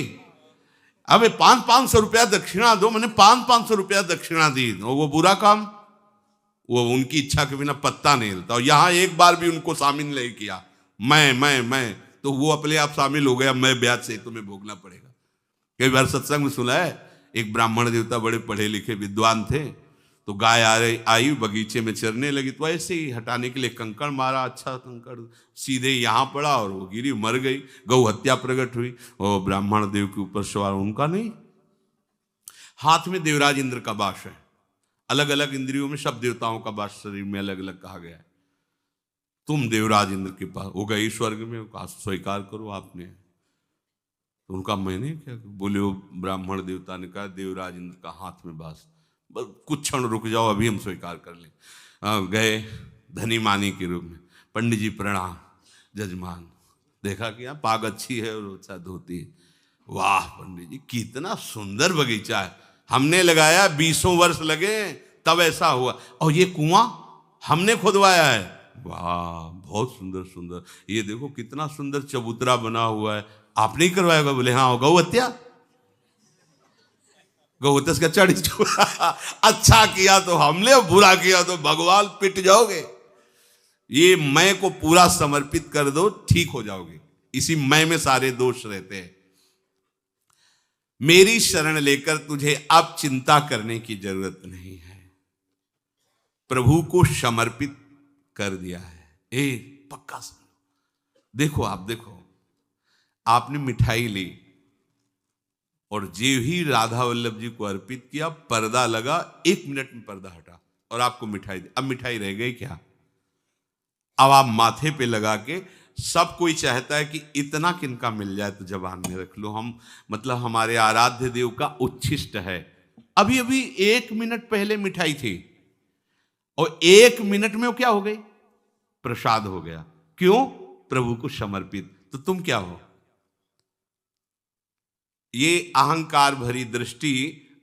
अबे 500-500 रुपया दक्षिणा दो। मैंने 500-500 रुपया दक्षिणा दी, वो बुरा काम। वो उनकी इच्छा के बिना पत्ता नहीं हिलता। और यहां एक बार भी उनको शामिल नहीं किया, मैं तो वो अपने आप शामिल हो गया, मैं ब्याज से तुम्हें भोगना पड़ेगा। कई बार सत्संग में सुना है, एक ब्राह्मण देवता बड़े पढ़े लिखे विद्वान थे, तो गाय आई बगीचे में चरने लगी, तो ऐसे ही हटाने के लिए कंकड़ मारा, अच्छा कंकड़ सीधे यहां पड़ा और वो गिरी, मर गई। गौ हत्या प्रकट हुई, और ब्राह्मण देव के ऊपर सवार, उनका नहीं, हाथ में देवराज इंद्र का वास है। अलग अलग इंद्रियों में सब देवताओं का वास शरीर में अलग अलग कहा गया है। तुम देवराज इंद्र के पास वो गई स्वर्ग में, कहा स्वीकार करो आपने। तो उनका मैंने क्या, बोले वो ब्राह्मण देवता ने कहा देवराज इंद्र का हाथ में वास, बस कुछ क्षण रुक जाओ, अभी हम स्वीकार कर लें। गए धनी मानी के रूप में, पंडित जी प्रणाम, जजमान देखा कि पाग अच्छी है और अच्छा धोती है। वाह पंडित जी, कितना सुंदर बगीचा है, हमने लगाया 20 वर्ष लगे तब ऐसा हुआ, और ये कुआं हमने खुदवाया है। वाह, बहुत सुंदर सुंदर, ये देखो कितना सुंदर चबूतरा बना हुआ है, आपने ही करवाया होगा। बोले हाँ, गौ हत्या, गौ हत्या का चढ़ अच्छा किया तो हमने, बुरा किया तो भगवान, पिट जाओगे। ये मैं को पूरा समर्पित कर दो, ठीक हो जाओगे। इसी मैं में सारे दोष रहते हैं। मेरी शरण लेकर तुझे अब चिंता करने की जरूरत नहीं है, प्रभु को समर्पित कर दिया है। पक्का समझो। देखो आप, देखो आपने मिठाई ली और जो ही राधा वल्लभ जी को अर्पित किया, पर्दा लगा, 1 मिनट में पर्दा हटा और आपको मिठाई दी। अब मिठाई रह गई क्या? अब आप माथे पे लगा के, सब कोई चाहता है कि इतना किनका मिल जाए तो जबान में रख लो, हम मतलब हमारे आराध्य देव का उच्छिष्ट है। अभी अभी 1 मिनट पहले मिठाई थी और 1 मिनट में वो क्या हो गई? प्रसाद हो गया। क्यों? प्रभु को समर्पित। तो तुम क्या हो? ये अहंकार भरी दृष्टि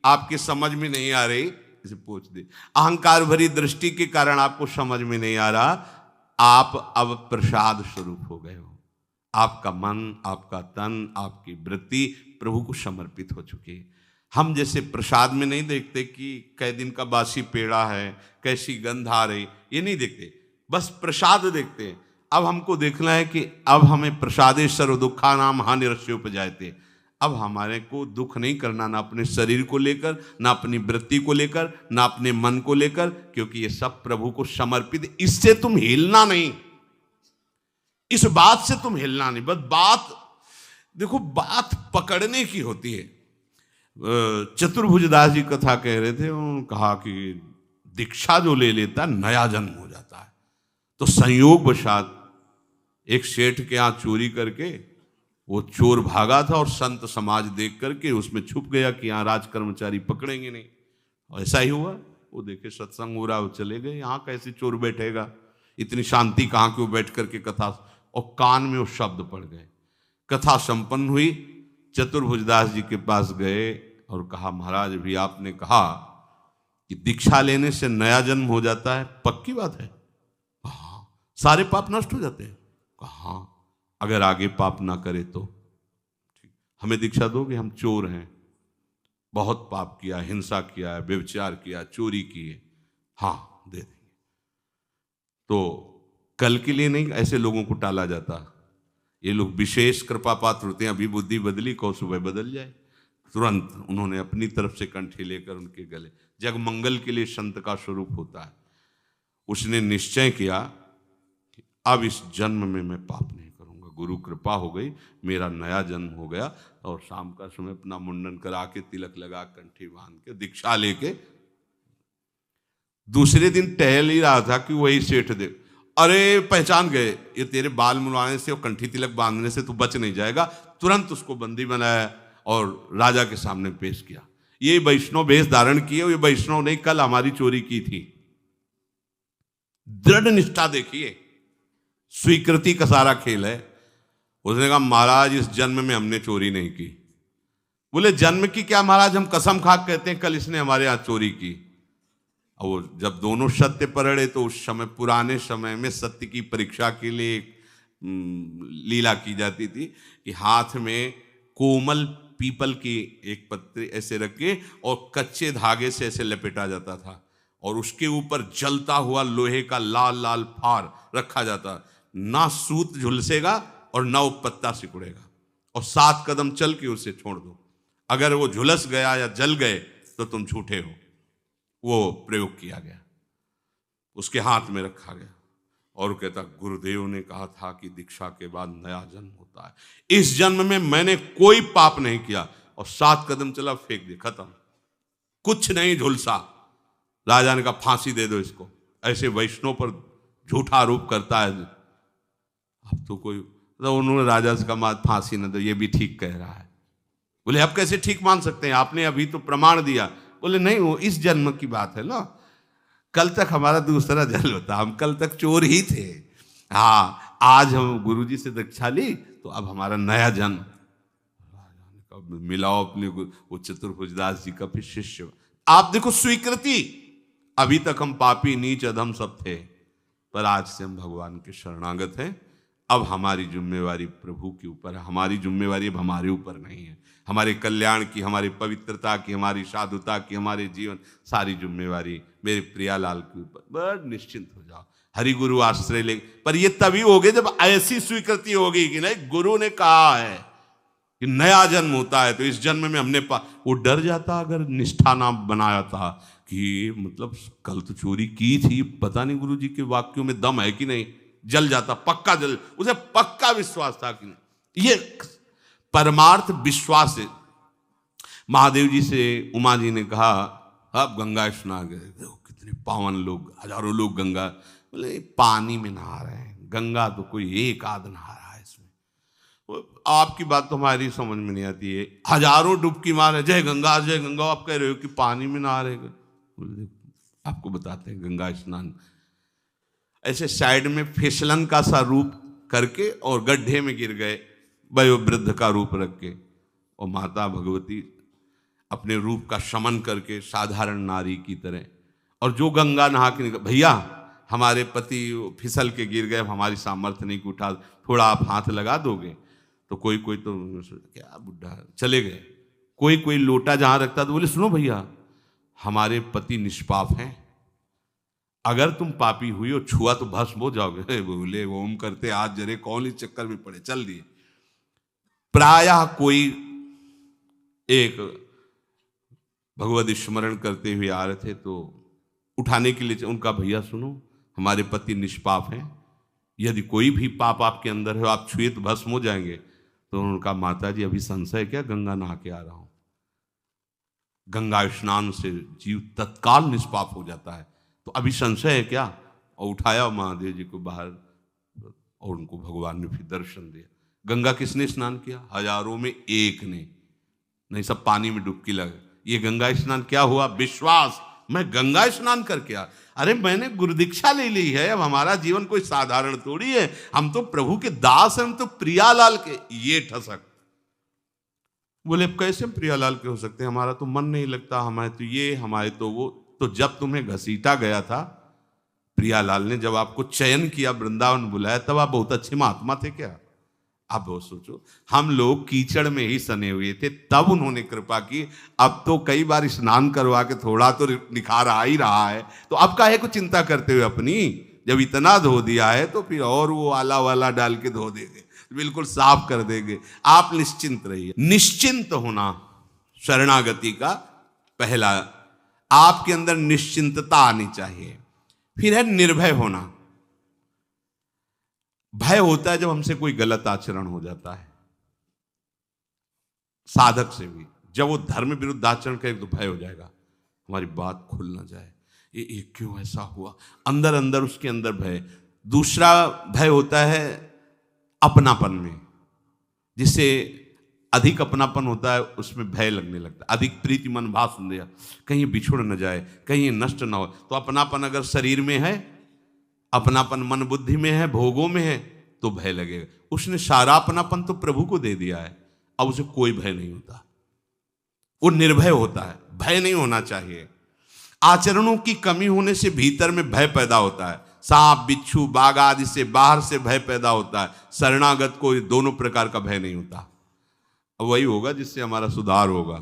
आपके समझ में नहीं आ रही, इसे पूछ दे। अहंकार भरी दृष्टि के कारण आपको समझ में नहीं आ रहा, आप अब प्रसाद स्वरूप हो गए हो। आपका मन, आपका तन, आपकी वृत्ति प्रभु को समर्पित हो चुकी है। हम जैसे प्रसाद में नहीं देखते कि कै दिन का बासी पेड़ा है, कैसी गंध आ रही, ये नहीं देखते, बस प्रसाद देखते हैं। अब हमको देखना है कि अब हमें प्रसादे सर्व दुखा नाम हानिरस्योपजायते। अब हमारे को दुख नहीं करना, ना अपने शरीर को लेकर, ना अपनी वृत्ति को लेकर, ना अपने मन को लेकर, क्योंकि ये सब प्रभु को समर्पित। इससे तुम हिलना नहीं, इस बात से तुम हिलना नहीं। बस बात देखो, बात पकड़ने की होती है। चतुर्भुजदास जी कथा कह रहे थे, उन्होंने कहा कि दीक्षा जो ले लेता नया जन्म हो जाता है। तो संयोग वशात एक सेठ के यहाँ चोरी करके वो चोर भागा था और संत समाज देख करके उसमें छुप गया कि यहाँ राज कर्मचारी पकड़ेंगे नहीं। और ऐसा ही हुआ, वो देखे सत्संग हो रहा, वो चले गए। यहाँ कैसे चोर बैठेगा, इतनी शांति कहाँ क्यों बैठ करके कथा, और कान में वो शब्द पड़ गए। कथा संपन्न हुई, चतुर्भुजदास जी के पास गए और कहा महाराज भी आपने कहा कि दीक्षा लेने से नया जन्म हो जाता है, पक्की बात है? हाँ। सारे पाप नष्ट हो जाते हैं? कहा अगर आगे पाप ना करे तो ठीक, हमें दीक्षा दोगे? हम चोर हैं, बहुत पाप किया, हिंसा किया है, व्यभिचार किया, चोरी की है। हाँ दे देंगे। तो कल के लिए नहीं ऐसे लोगों को टाला जाता। ये लोग विशेष कृपा पात्र होते हैं। अभी बुद्धि बदली, कौ सुबह बदल जाए। तुरंत उन्होंने अपनी तरफ से कंठी लेकर उनके गले, जग मंगल के लिए संत का स्वरूप होता है। उसने निश्चय किया कि अब इस जन्म में मैं पाप नहीं करूंगा। गुरु कृपा हो गई, मेरा नया जन्म हो गया। और शाम का समय अपना मुंडन करा के, तिलक लगा, कंठी बांध के, दीक्षा लेके दूसरे दिन टहल ही रहा था कि वही सेठ दे, अरे पहचान गए, ये तेरे बाल मुड़वाने से और कंठी तिलक बांधने से तू बच नहीं जाएगा। तुरंत उसको बंदी बनाया और राजा के सामने पेश किया। ये वैष्णव वेश धारण किए, ये वैष्णव नहीं, कल हमारी चोरी की थी। दृढ़ निष्ठा देखिए, स्वीकृति का सारा खेल है। उसने कहा महाराज इस जन्म में हमने चोरी नहीं की। बोले जन्म की क्या महाराज, हम कसम खा कहते हैं कल इसने हमारे यहाँ चोरी की। और वो जब दोनों सत्य पर अड़े तो उस समय, पुराने समय में सत्य की परीक्षा के लिए एक लीला की जाती थी कि हाथ में कोमल पीपल की एक पत्ती ऐसे रख के और कच्चे धागे से ऐसे लपेटा जाता था और उसके ऊपर जलता हुआ लोहे का लाल लाल फार रखा जाता। ना सूत झुलसेगा और ना वो पत्ता सिकुड़ेगा, और 7 कदम चल के उसे छोड़ दो। अगर वो झुलस गया या जल गए तो तुम झूठे हो। वो प्रयोग किया गया, उसके हाथ में रखा गया और कहता गुरुदेव ने कहा था कि दीक्षा के बाद नया जन्म होता है। इस जन्म में मैंने कोई पाप नहीं किया, और 7 कदम चला, फेंक दे, खत्म, कुछ नहीं झुलसा। राजा ने कहा फांसी दे दो इसको, ऐसे वैष्णव पर झूठा आरोप करता है। अब तो कोई, तो उन्होंने राजा से कहा फांसी न दो, ये भी ठीक कह रहा है। बोले अब कैसे ठीक मान सकते हैं, आपने अभी तो प्रमाण दिया। बोले नहीं, वो इस जन्म की बात है ना, कल तक हमारा दूसरा जन्म होता, हम कल तक चोर ही थे। हाँ, आज हम गुरुजी से दीक्षा ली तो अब हमारा नया जन्म। मिलाओ अपने वो चतुर्भुजदास जी का फिर शिष्य। आप देखो स्वीकृति, अभी तक हम पापी नीच अधम सब थे, पर आज से हम भगवान के शरणागत हैं। अब हमारी जिम्मेवारी प्रभु के ऊपर है, हमारी जिम्मेवारी अब हमारे ऊपर नहीं है। हमारे कल्याण की, हमारी पवित्रता की, हमारी साधुता की, हमारे जीवन सारी जिम्मेवारी मेरे प्रियालाल के ऊपर। बड़ निश्चिंत हो जाओ, हरि गुरु आश्रय ले। पर ये तभी होगे जब ऐसी स्वीकृति होगी कि नहीं, गुरु ने कहा है कि नया जन्म होता है, तो इस जन्म में हमने वो डर जाता अगर निष्ठा ना बनाया था कि मतलब कल तो चोरी की थी, पता नहीं गुरु जी के वाक्यों में दम है कि नहीं, जल जाता, पक्का जल, उसे पक्का विश्वास था कि नहीं। ये परमार्थ विश्वास है। महादेव जी से उमा जी ने कहा अब गंगा स्नान गए, देखो कितने पावन लोग, हजारों लोग गंगा, बोले पानी में नहा रहे हैं, गंगा तो कोई एक आध नहा रहा है इसमें। आपकी बात तो हमारी समझ में नहीं आती है, हजारों डुबकी मारे जय गंगा जय गंगा, आप कह रहे हो कि पानी में नहा रहे। आपको बताते हैं गंगा स्नान ऐसे साइड में फिसलन का सा रूप करके और गड्ढे में गिर गए, वयोवृद्ध का रूप रख के, और माता भगवती अपने रूप का शमन करके साधारण नारी की तरह, और जो गंगा नहा के निकल, भैया हमारे पति फिसल के गिर गए, हमारी सामर्थ्य नहीं कि उठा, थोड़ा आप हाथ लगा दोगे। तो कोई कोई तो क्या बुढ़ा, चले गए। कोई कोई लोटा जहां रखता तो बोले सुनो भैया हमारे पति निष्पाप हैं, अगर तुम पापी हुई और छुआ तो भस्म हो जाओगे। बोले ओम करते आज जरे, कौन इस चक्कर में पड़े, चल दिए। प्रायः कोई एक भगवत स्मरण करते हुए आ रहे थे तो उठाने के लिए उनका, भैया सुनो हमारे पति निष्पाप हैं, यदि कोई भी पाप आपके अंदर है आप छुए तो भस्म हो जाएंगे। तो उनका माता जी अभी संशय क्या, गंगा नहा के आ रहा हूं। गंगा स्नान से जीव तत्काल निष्पाप हो जाता है, तो अभी संशय है क्या। और उठाया महादेव जी को बाहर और उनको भगवान ने फिर दर्शन दिया। गंगा किसने स्नान किया, हजारों में एक ने, नहीं सब पानी में डुबकी लगे। ये गंगा स्नान क्या हुआ, विश्वास, मैं गंगा स्नान करके आ, अरे मैंने गुरुदीक्षा ले ली है, अब हमारा जीवन कोई साधारण थोड़ी है, हम तो प्रभु के दास हैं, हम तो प्रियालाल के। ये ठसक, बोले अब कैसे प्रियालाल के हो सकते हैं, हमारा तो मन नहीं लगता, हमारे तो ये, हमारे तो वो। तो जब तुम्हें घसीटा गया था प्रियालाल ने, जब आपको चयन किया, वृंदावन बुलाया, तब आप बहुत अच्छे महात्मा थे क्या। अब वो सोचो, हम लोग कीचड़ में ही सने हुए थे, तब उन्होंने कृपा की। अब तो कई बार स्नान करवा के थोड़ा तो निखार आ ही रहा है, तो अब काहे को चिंता करते हुए अपनी, जब इतना धो दिया है तो फिर और वो आला वाला डाल के धो देंगे, बिल्कुल साफ कर देंगे। आप निश्चिंत रहिए। निश्चिंत होना शरणागति का पहला, आपके अंदर निश्चिंतता आनी चाहिए। फिर है निर्भय होना। भय होता है जब हमसे कोई गलत आचरण हो जाता है, साधक से भी, जब वो धर्म विरुद्ध आचरण करे तो भय हो जाएगा, हमारी बात खुल ना जाए, ये क्यों ऐसा हुआ, अंदर अंदर उसके अंदर भय। दूसरा भय होता है अपनापन में, जिससे अधिक अपनापन होता है उसमें भय लगने लगता है। अधिक प्रीति मन भाव सुन लिया, कहीं बिछुड़ न जाए, कहीं नष्ट ना हो। तो अपनापन अगर शरीर में है अपनापन मन बुद्धि में है, भोगों में है, तो भय लगेगा। उसने सारा अपनापन तो प्रभु को दे दिया है, अब उसे कोई भय नहीं होता, वो निर्भय होता है। भय नहीं होना चाहिए। आचरणों की कमी होने से भीतर में भय पैदा होता है। सांप, बिच्छू, बाघ आदि से बाहर से भय पैदा होता है। शरणागत को दोनों प्रकार का भय नहीं होता। अब वही होगा जिससे हमारा सुधार होगा।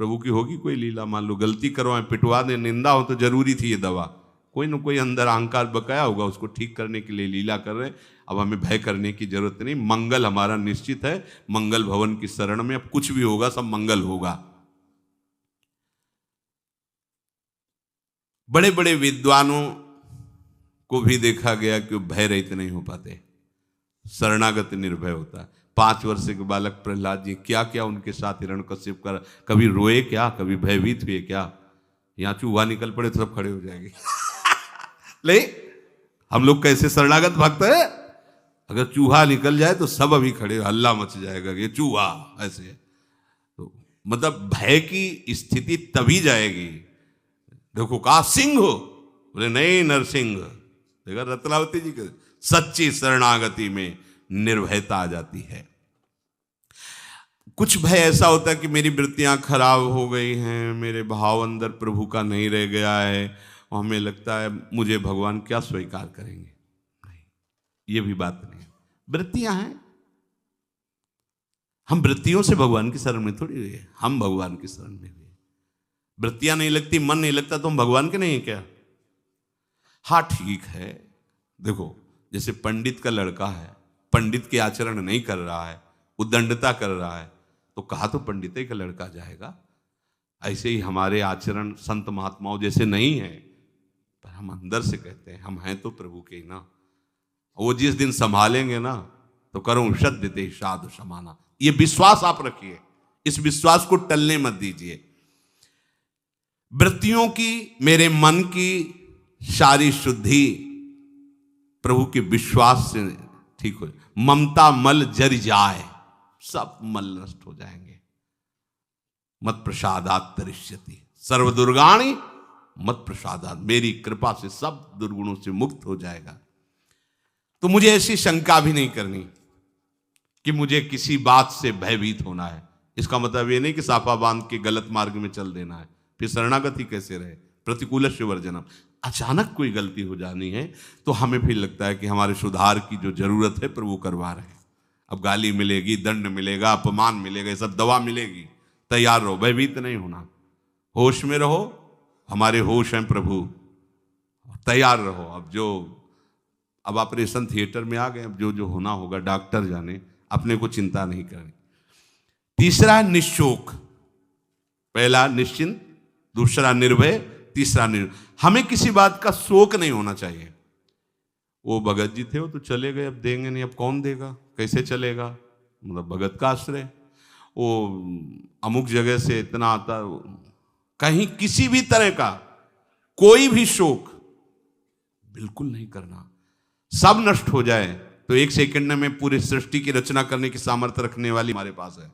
प्रभु की होगी कोई लीला, मान लो गलती करवाएं, पिटवा दें, निंदा हो तो जरूरी थी ये दवा, कोई ना कोई अंदर अहंकार बकाया होगा, उसको ठीक करने के लिए लीला कर रहे हैं। अब हमें भय करने की जरूरत नहीं, मंगल हमारा निश्चित है। मंगल भवन की शरण में अब कुछ भी होगा सब मंगल होगा। बड़े बड़े विद्वानों को भी देखा गया कि भय रहित नहीं हो पाते, शरणागत निर्भय होता है। 5 वर्ष के बालक प्रहलाद जी, क्या क्या उनके साथ हिरण्यकश्यप कर, कभी रोए क्या, कभी भयभीत हुए क्या? यहां चूहा निकल पड़े तो सब खड़े हो जाएंगे। ले हम लोग कैसे शरणागत भक्त है, अगर चूहा निकल जाए तो सब अभी खड़े, हल्ला मच जाएगा कि चूहा ऐसे। तो मतलब भय की स्थिति तभी जाएगी। देखो कहा सिंह हो, बोले नहीं नरसिंह। देखा रत्नावती जी के सच्ची शरणागति में निर्भयता आ जाती है। कुछ भय ऐसा होता है कि मेरी वृत्तियां खराब हो गई हैं, मेरे भाव अंदर प्रभु का नहीं रह गया है, और हमें लगता है मुझे भगवान क्या स्वीकार करेंगे। नहीं, ये भी बात नहीं है। वृत्तियां हैं, हम वृत्तियों से भगवान की शरण में थोड़ी हुए, हम भगवान की शरण में हुए। वृत्तियां नहीं लगती, मन नहीं लगता तो हम भगवान के नहीं है क्या? हाँ ठीक है, देखो जैसे पंडित का लड़का है, पंडित के आचरण नहीं कर रहा है, उद्दंडता कर रहा है, तो कहा तो पंडित का लड़का जाएगा। ऐसे ही हमारे आचरण संत महात्माओं जैसे नहीं है, पर हम अंदर से कहते हैं हम हैं तो प्रभु के ही ना। वो जिस दिन संभालेंगे ना तो करो शद्यते साधु समाना, ये विश्वास आप रखिए, इस विश्वास को टलने मत दीजिए। वृत्तियों की, मेरे मन की सारी शुद्धि प्रभु के विश्वास से ठीक हो। ममता मल जर जाए, सब मल नष्ट हो जाएंगे। मत प्रसादात तरिष्यति सर्व दुर्गाणि मत प्रसादात, मेरी कृपा से सब दुर्गुणों से मुक्त हो जाएगा। तो मुझे ऐसी शंका भी नहीं करनी कि मुझे किसी बात से भयभीत होना है। इसका मतलब ये नहीं कि साफा बांध के गलत मार्ग में चल देना है, फिर शरणागति कैसे रहे। प्रतिकूलस्य वर्जनम, अचानक कोई गलती हो जानी है तो हमें फिर लगता है कि हमारे सुधार की जो जरूरत है प्रभु करवा रहे हैं। अब गाली मिलेगी, दंड मिलेगा, अपमान मिलेगा, ये सब दवा मिलेगी, तैयार रहो, भयभीत नहीं होना, होश में रहो, हमारे होश हैं प्रभु, तैयार रहो। अब ऑपरेशन थिएटर में आ गए, अब जो जो होना होगा डॉक्टर जाने, अपने को चिंता नहीं करनी। तीसरा निश्चोक, पहला निश्चिंत, दूसरा निर्भय, तीसरा निर्भय। हमें किसी बात का शोक नहीं होना चाहिए। वो भगत जी थे, वो तो चले गए, अब देंगे नहीं, अब कौन देगा, कैसे चलेगा, मतलब भगत का आश्रय। वो अमुक जगह से इतना आता, कहीं किसी भी तरह का कोई भी शोक बिल्कुल नहीं करना। सब नष्ट हो जाए तो 1 सेकंड में पूरी सृष्टि की रचना करने की सामर्थ्य रखने वाली हमारे पास है।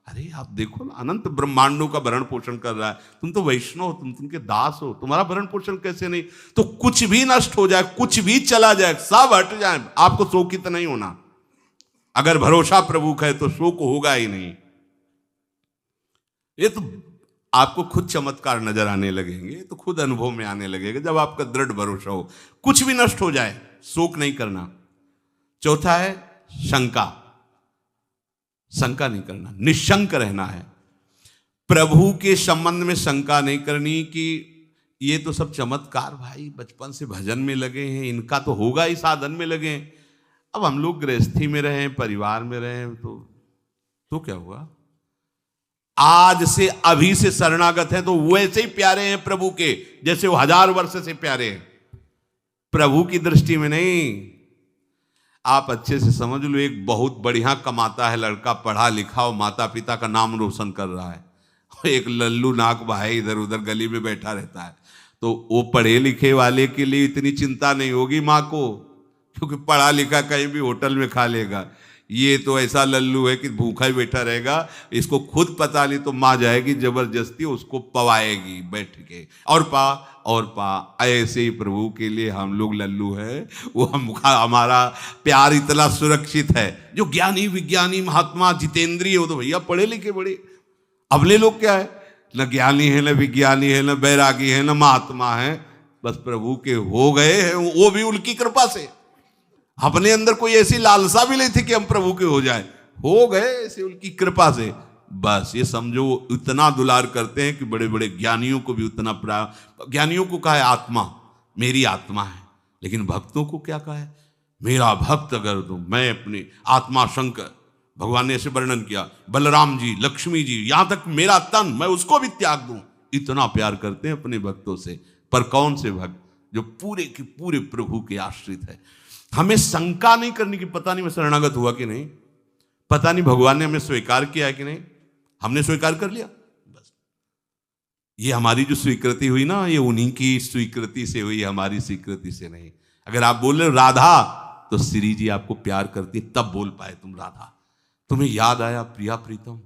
अरे आप देखो ना, अनंत ब्रह्मांडों का भरण पोषण कर रहा है। तुम तो वैष्णव हो, तुम तुमके दास हो, तुम्हारा भरण पोषण कैसे नहीं? तो कुछ भी नष्ट हो जाए, कुछ भी चला जाए, सब हट जाए, आपको शोकित नहीं होना। अगर भरोसा प्रभु का है तो शोक होगा ही नहीं। ये तो आपको खुद चमत्कार नजर आने लगेंगे, तो खुद अनुभव में आने लगेगा जब आपका दृढ़ भरोसा हो। कुछ भी नष्ट हो जाए, शोक नहीं करना। चौथा है शंका, शंका नहीं करना, निशंक रहना है। प्रभु के संबंध में शंका नहीं करनी कि ये तो सब चमत्कार भाई बचपन से भजन में लगे हैं, इनका तो होगा ही, साधन में लगे हैं। अब हम लोग गृहस्थी में रहे, परिवार में रहे, तो क्या हुआ? आज से अभी से शरणागत हैं तो वैसे ही प्यारे हैं प्रभु के जैसे वो 1000 वर्ष से प्यारे हैं। प्रभु की दृष्टि में नहीं। आप अच्छे से समझ लो, एक बहुत बढ़िया कमाता है लड़का, पढ़ा लिखा और माता पिता का नाम रोशन कर रहा है, एक लल्लू नाक भाई इधर उधर गली में बैठा रहता है, तो वो पढ़े लिखे वाले के लिए इतनी चिंता नहीं होगी माँ को, क्योंकि पढ़ा लिखा कहीं भी होटल में खा लेगा। ये तो ऐसा लल्लू है कि भूखा ही बैठा रहेगा, इसको खुद पता नहीं तो माँ जाएगी जबरदस्ती उसको पवाएगी बैठ के, और पा। ऐसे ही प्रभु के लिए हम लोग लल्लू है। वो हमारा प्यार इतना सुरक्षित है। जो ज्ञानी विज्ञानी महात्मा जितेंद्रिय वो तो भैया पढ़े लिखे बड़े, अपने लोग क्या है, न ज्ञानी है न विज्ञानी है न बैरागी है न महात्मा है, बस प्रभु के हो गए हैं, वो भी उनकी कृपा से। अपने अंदर कोई ऐसी लालसा भी नहीं थी कि हम प्रभु के हो जाए, हो गए ऐसे उनकी कृपा से। बस ये समझो इतना दुलार करते हैं कि बड़े बड़े ज्ञानियों को भी उतना ज्ञानियों को कहा है आत्मा, मेरी आत्मा है, लेकिन भक्तों को क्या कहा है, मेरा भक्त अगर तुम, मैं अपनी आत्मा शंकर, भगवान ने ऐसे वर्णन किया, बलराम जी, लक्ष्मी जी, यहां तक मेरा तन मैं उसको भी त्याग दूं। इतना प्यार करते हैं अपने भक्तों से। पर कौन से भक्त, जो पूरे के पूरे प्रभु के आश्रित है। हमें शंका नहीं करनी कि पता नहीं मैं शरणागत हुआ कि नहीं, पता नहीं भगवान ने हमें स्वीकार किया है कि नहीं। हमने स्वीकार कर लिया, बस ये हमारी जो स्वीकृति हुई ना, ये उन्हीं की स्वीकृति से हुई, हमारी स्वीकृति से नहीं। अगर आप बोल रहे राधा, तो श्री जी आपको प्यार करती तब बोल पाए तुम राधा। तुम्हें याद आया प्रिया प्रीतम,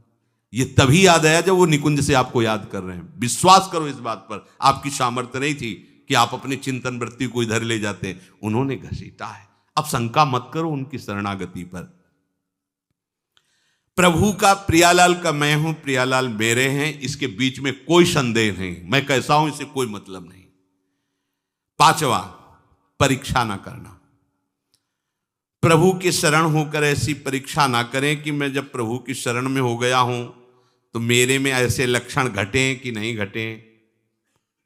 ये तभी याद आया जब वो निकुंज से आपको याद कर रहे हैं। विश्वास करो इस बात पर, आपकी सामर्थ्य नहीं थी कि आप अपने चिंतन वृत्ति को इधर ले जाते, उन्होंने घसीटा है। अब शंका मत करो उनकी शरणागति पर। प्रभु का प्रियालाल का मैं हूं, प्रियालाल मेरे हैं, इसके बीच में कोई संदेह नहीं। मैं कैसा हूं इससे कोई मतलब नहीं। पांचवा, परीक्षा ना करना। प्रभु की शरण होकर ऐसी परीक्षा ना करें कि मैं जब प्रभु की शरण में हो गया हूं तो मेरे में ऐसे लक्षण घटें कि नहीं घटें।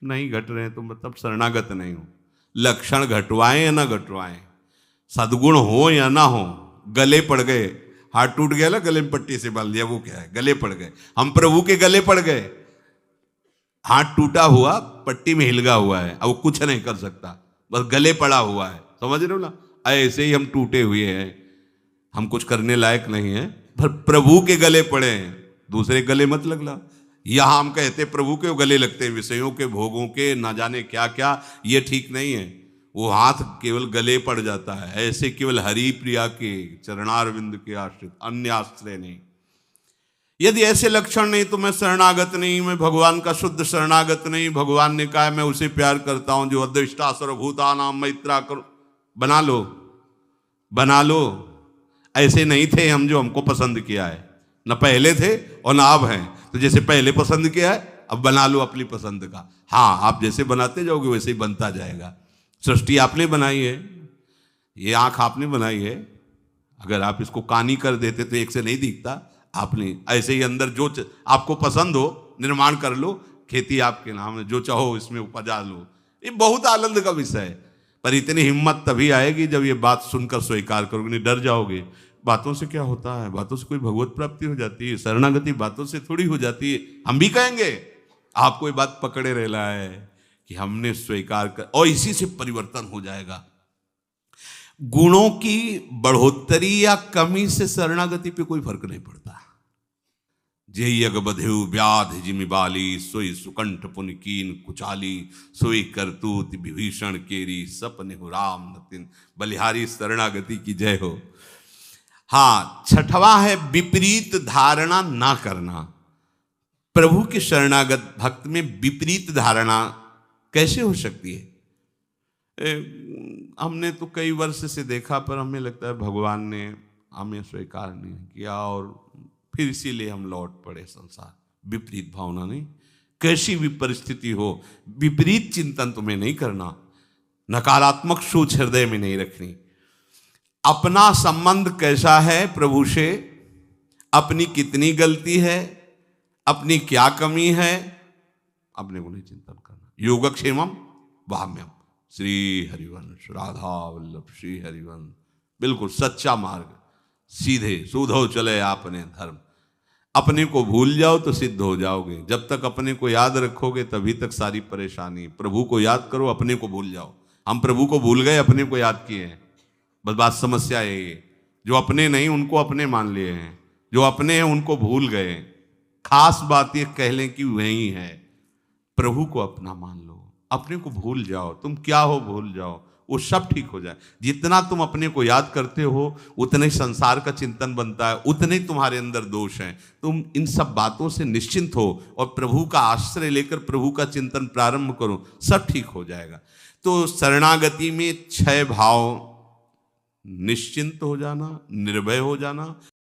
नहीं घट रहे तो मतलब शरणागत नहीं हो। लक्षण घटवाएं या ना घटवाएं, सद्गुण हो या ना हो, गले पड़ गए, हाथ टूट गया ना, गले में पट्टी से बांध दिया, वो क्या है, गले पड़ गए। हम प्रभु के गले पड़ गए, हाथ टूटा हुआ पट्टी में हिलगा हुआ है, अब वो कुछ नहीं कर सकता, बस गले पड़ा हुआ है, समझ रहे हो ना। ऐसे ही हम टूटे हुए हैं, हम कुछ करने लायक नहीं है, पर प्रभु के गले पड़े हैं, दूसरे गले मत लगला। यहां हम कहते प्रभु के गले लगते हैं, विषयों के, भोगों के, ना जाने क्या क्या, ये ठीक नहीं है। वो हाथ केवल गले पड़ जाता है, ऐसे केवल हरि प्रिया के चरणारविंद के आश्रित, अन्य आश्रय नहीं। यदि ऐसे लक्षण नहीं तो मैं शरणागत नहीं, मैं भगवान का शुद्ध शरणागत नहीं। भगवान ने कहा मैं उसे प्यार करता हूं जो अद्विष्टा सर्वभूतानां मैत्रा करो। बना लो, बना लो। ऐसे नहीं थे हम जो हमको पसंद किया है, न पहले थे और न अब हैं। तो जैसे पहले पसंद किया है, अब बना लो अपनी पसंद का। हाँ, आप जैसे बनाते जाओगे वैसे ही बनता जाएगा। सृष्टि आपने बनाई है, ये आंख आपने बनाई है, अगर आप इसको कानी कर देते तो एक से नहीं दिखता। आपने ऐसे ही अंदर जो आपको पसंद हो निर्माण कर लो, खेती आपके नाम है, जो चाहो इसमें उपजा लो। ये बहुत आनंद का विषय है, पर इतनी हिम्मत तभी आएगी जब ये बात सुनकर स्वीकार करोगे। नहीं, डर जाओगे। बातों से क्या होता है, बातों से कोई भगवत प्राप्ति हो जाती है, शरणागति बातों से थोड़ी हो जाती है। हम भी कहेंगे, आपको ये बात पकड़े रहना है कि हमने स्वीकार कर, और इसी से परिवर्तन हो जाएगा। गुणों की बढ़ोतरी या कमी से शरणागति पे कोई फर्क नहीं पड़ता। जेहि अग बधेउ व्याधि जिमि बाली, सोई सुकंठ पुनि कीन कुचाली, सोई करतूत विभीषण केरी, सपने हो राम नतिन। बलिहारी शरणागति की जय हो। हाँ, छठवां है विपरीत धारणा ना करना। प्रभु के शरणागत भक्त में विपरीत धारणा कैसे हो सकती है? हमने तो कई वर्ष से देखा, पर हमें लगता है भगवान ने हमें स्वीकार नहीं किया और फिर इसीलिए हम लौट पड़े संसार। विपरीत भावना नहीं, कैसी भी परिस्थिति हो विपरीत चिंतन तुम्हें नहीं करना, नकारात्मक सोच हृदय में नहीं रखनी। अपना संबंध कैसा है प्रभु से, अपनी कितनी गलती है, अपनी क्या कमी है, अपने को नहीं चिंतन करना। योगक्षेमम वाम्यम, श्री हरिवंश, राधा वल्लभ श्री हरिवंश, बिल्कुल सच्चा मार्ग, सीधे सूधो चले आपने धर्म। अपने को भूल जाओ तो सिद्ध हो जाओगे। जब तक अपने को याद रखोगे तभी तक सारी परेशानी। प्रभु को याद करो, अपने को भूल जाओ। हम प्रभु को भूल गए, अपने को याद किए हैं, बस बात समस्या है ये। जो अपने नहीं उनको अपने मान लिए हैं, जो अपने हैं उनको भूल गए। खास बात ये कह लें कि वही है, प्रभु को अपना मान लो, अपने को भूल जाओ। तुम क्या हो भूल जाओ, वो सब ठीक हो जाए। जितना तुम अपने को याद करते हो उतने ही संसार का चिंतन बनता है, उतने ही तुम्हारे अंदर दोष हैं। तुम इन सब बातों से निश्चिंत हो और प्रभु का आश्रय लेकर प्रभु का चिंतन प्रारंभ करो, सब ठीक हो जाएगा। तो शरणागति में 6 भाव: निश्चिंत हो जाना, निर्भय हो जाना,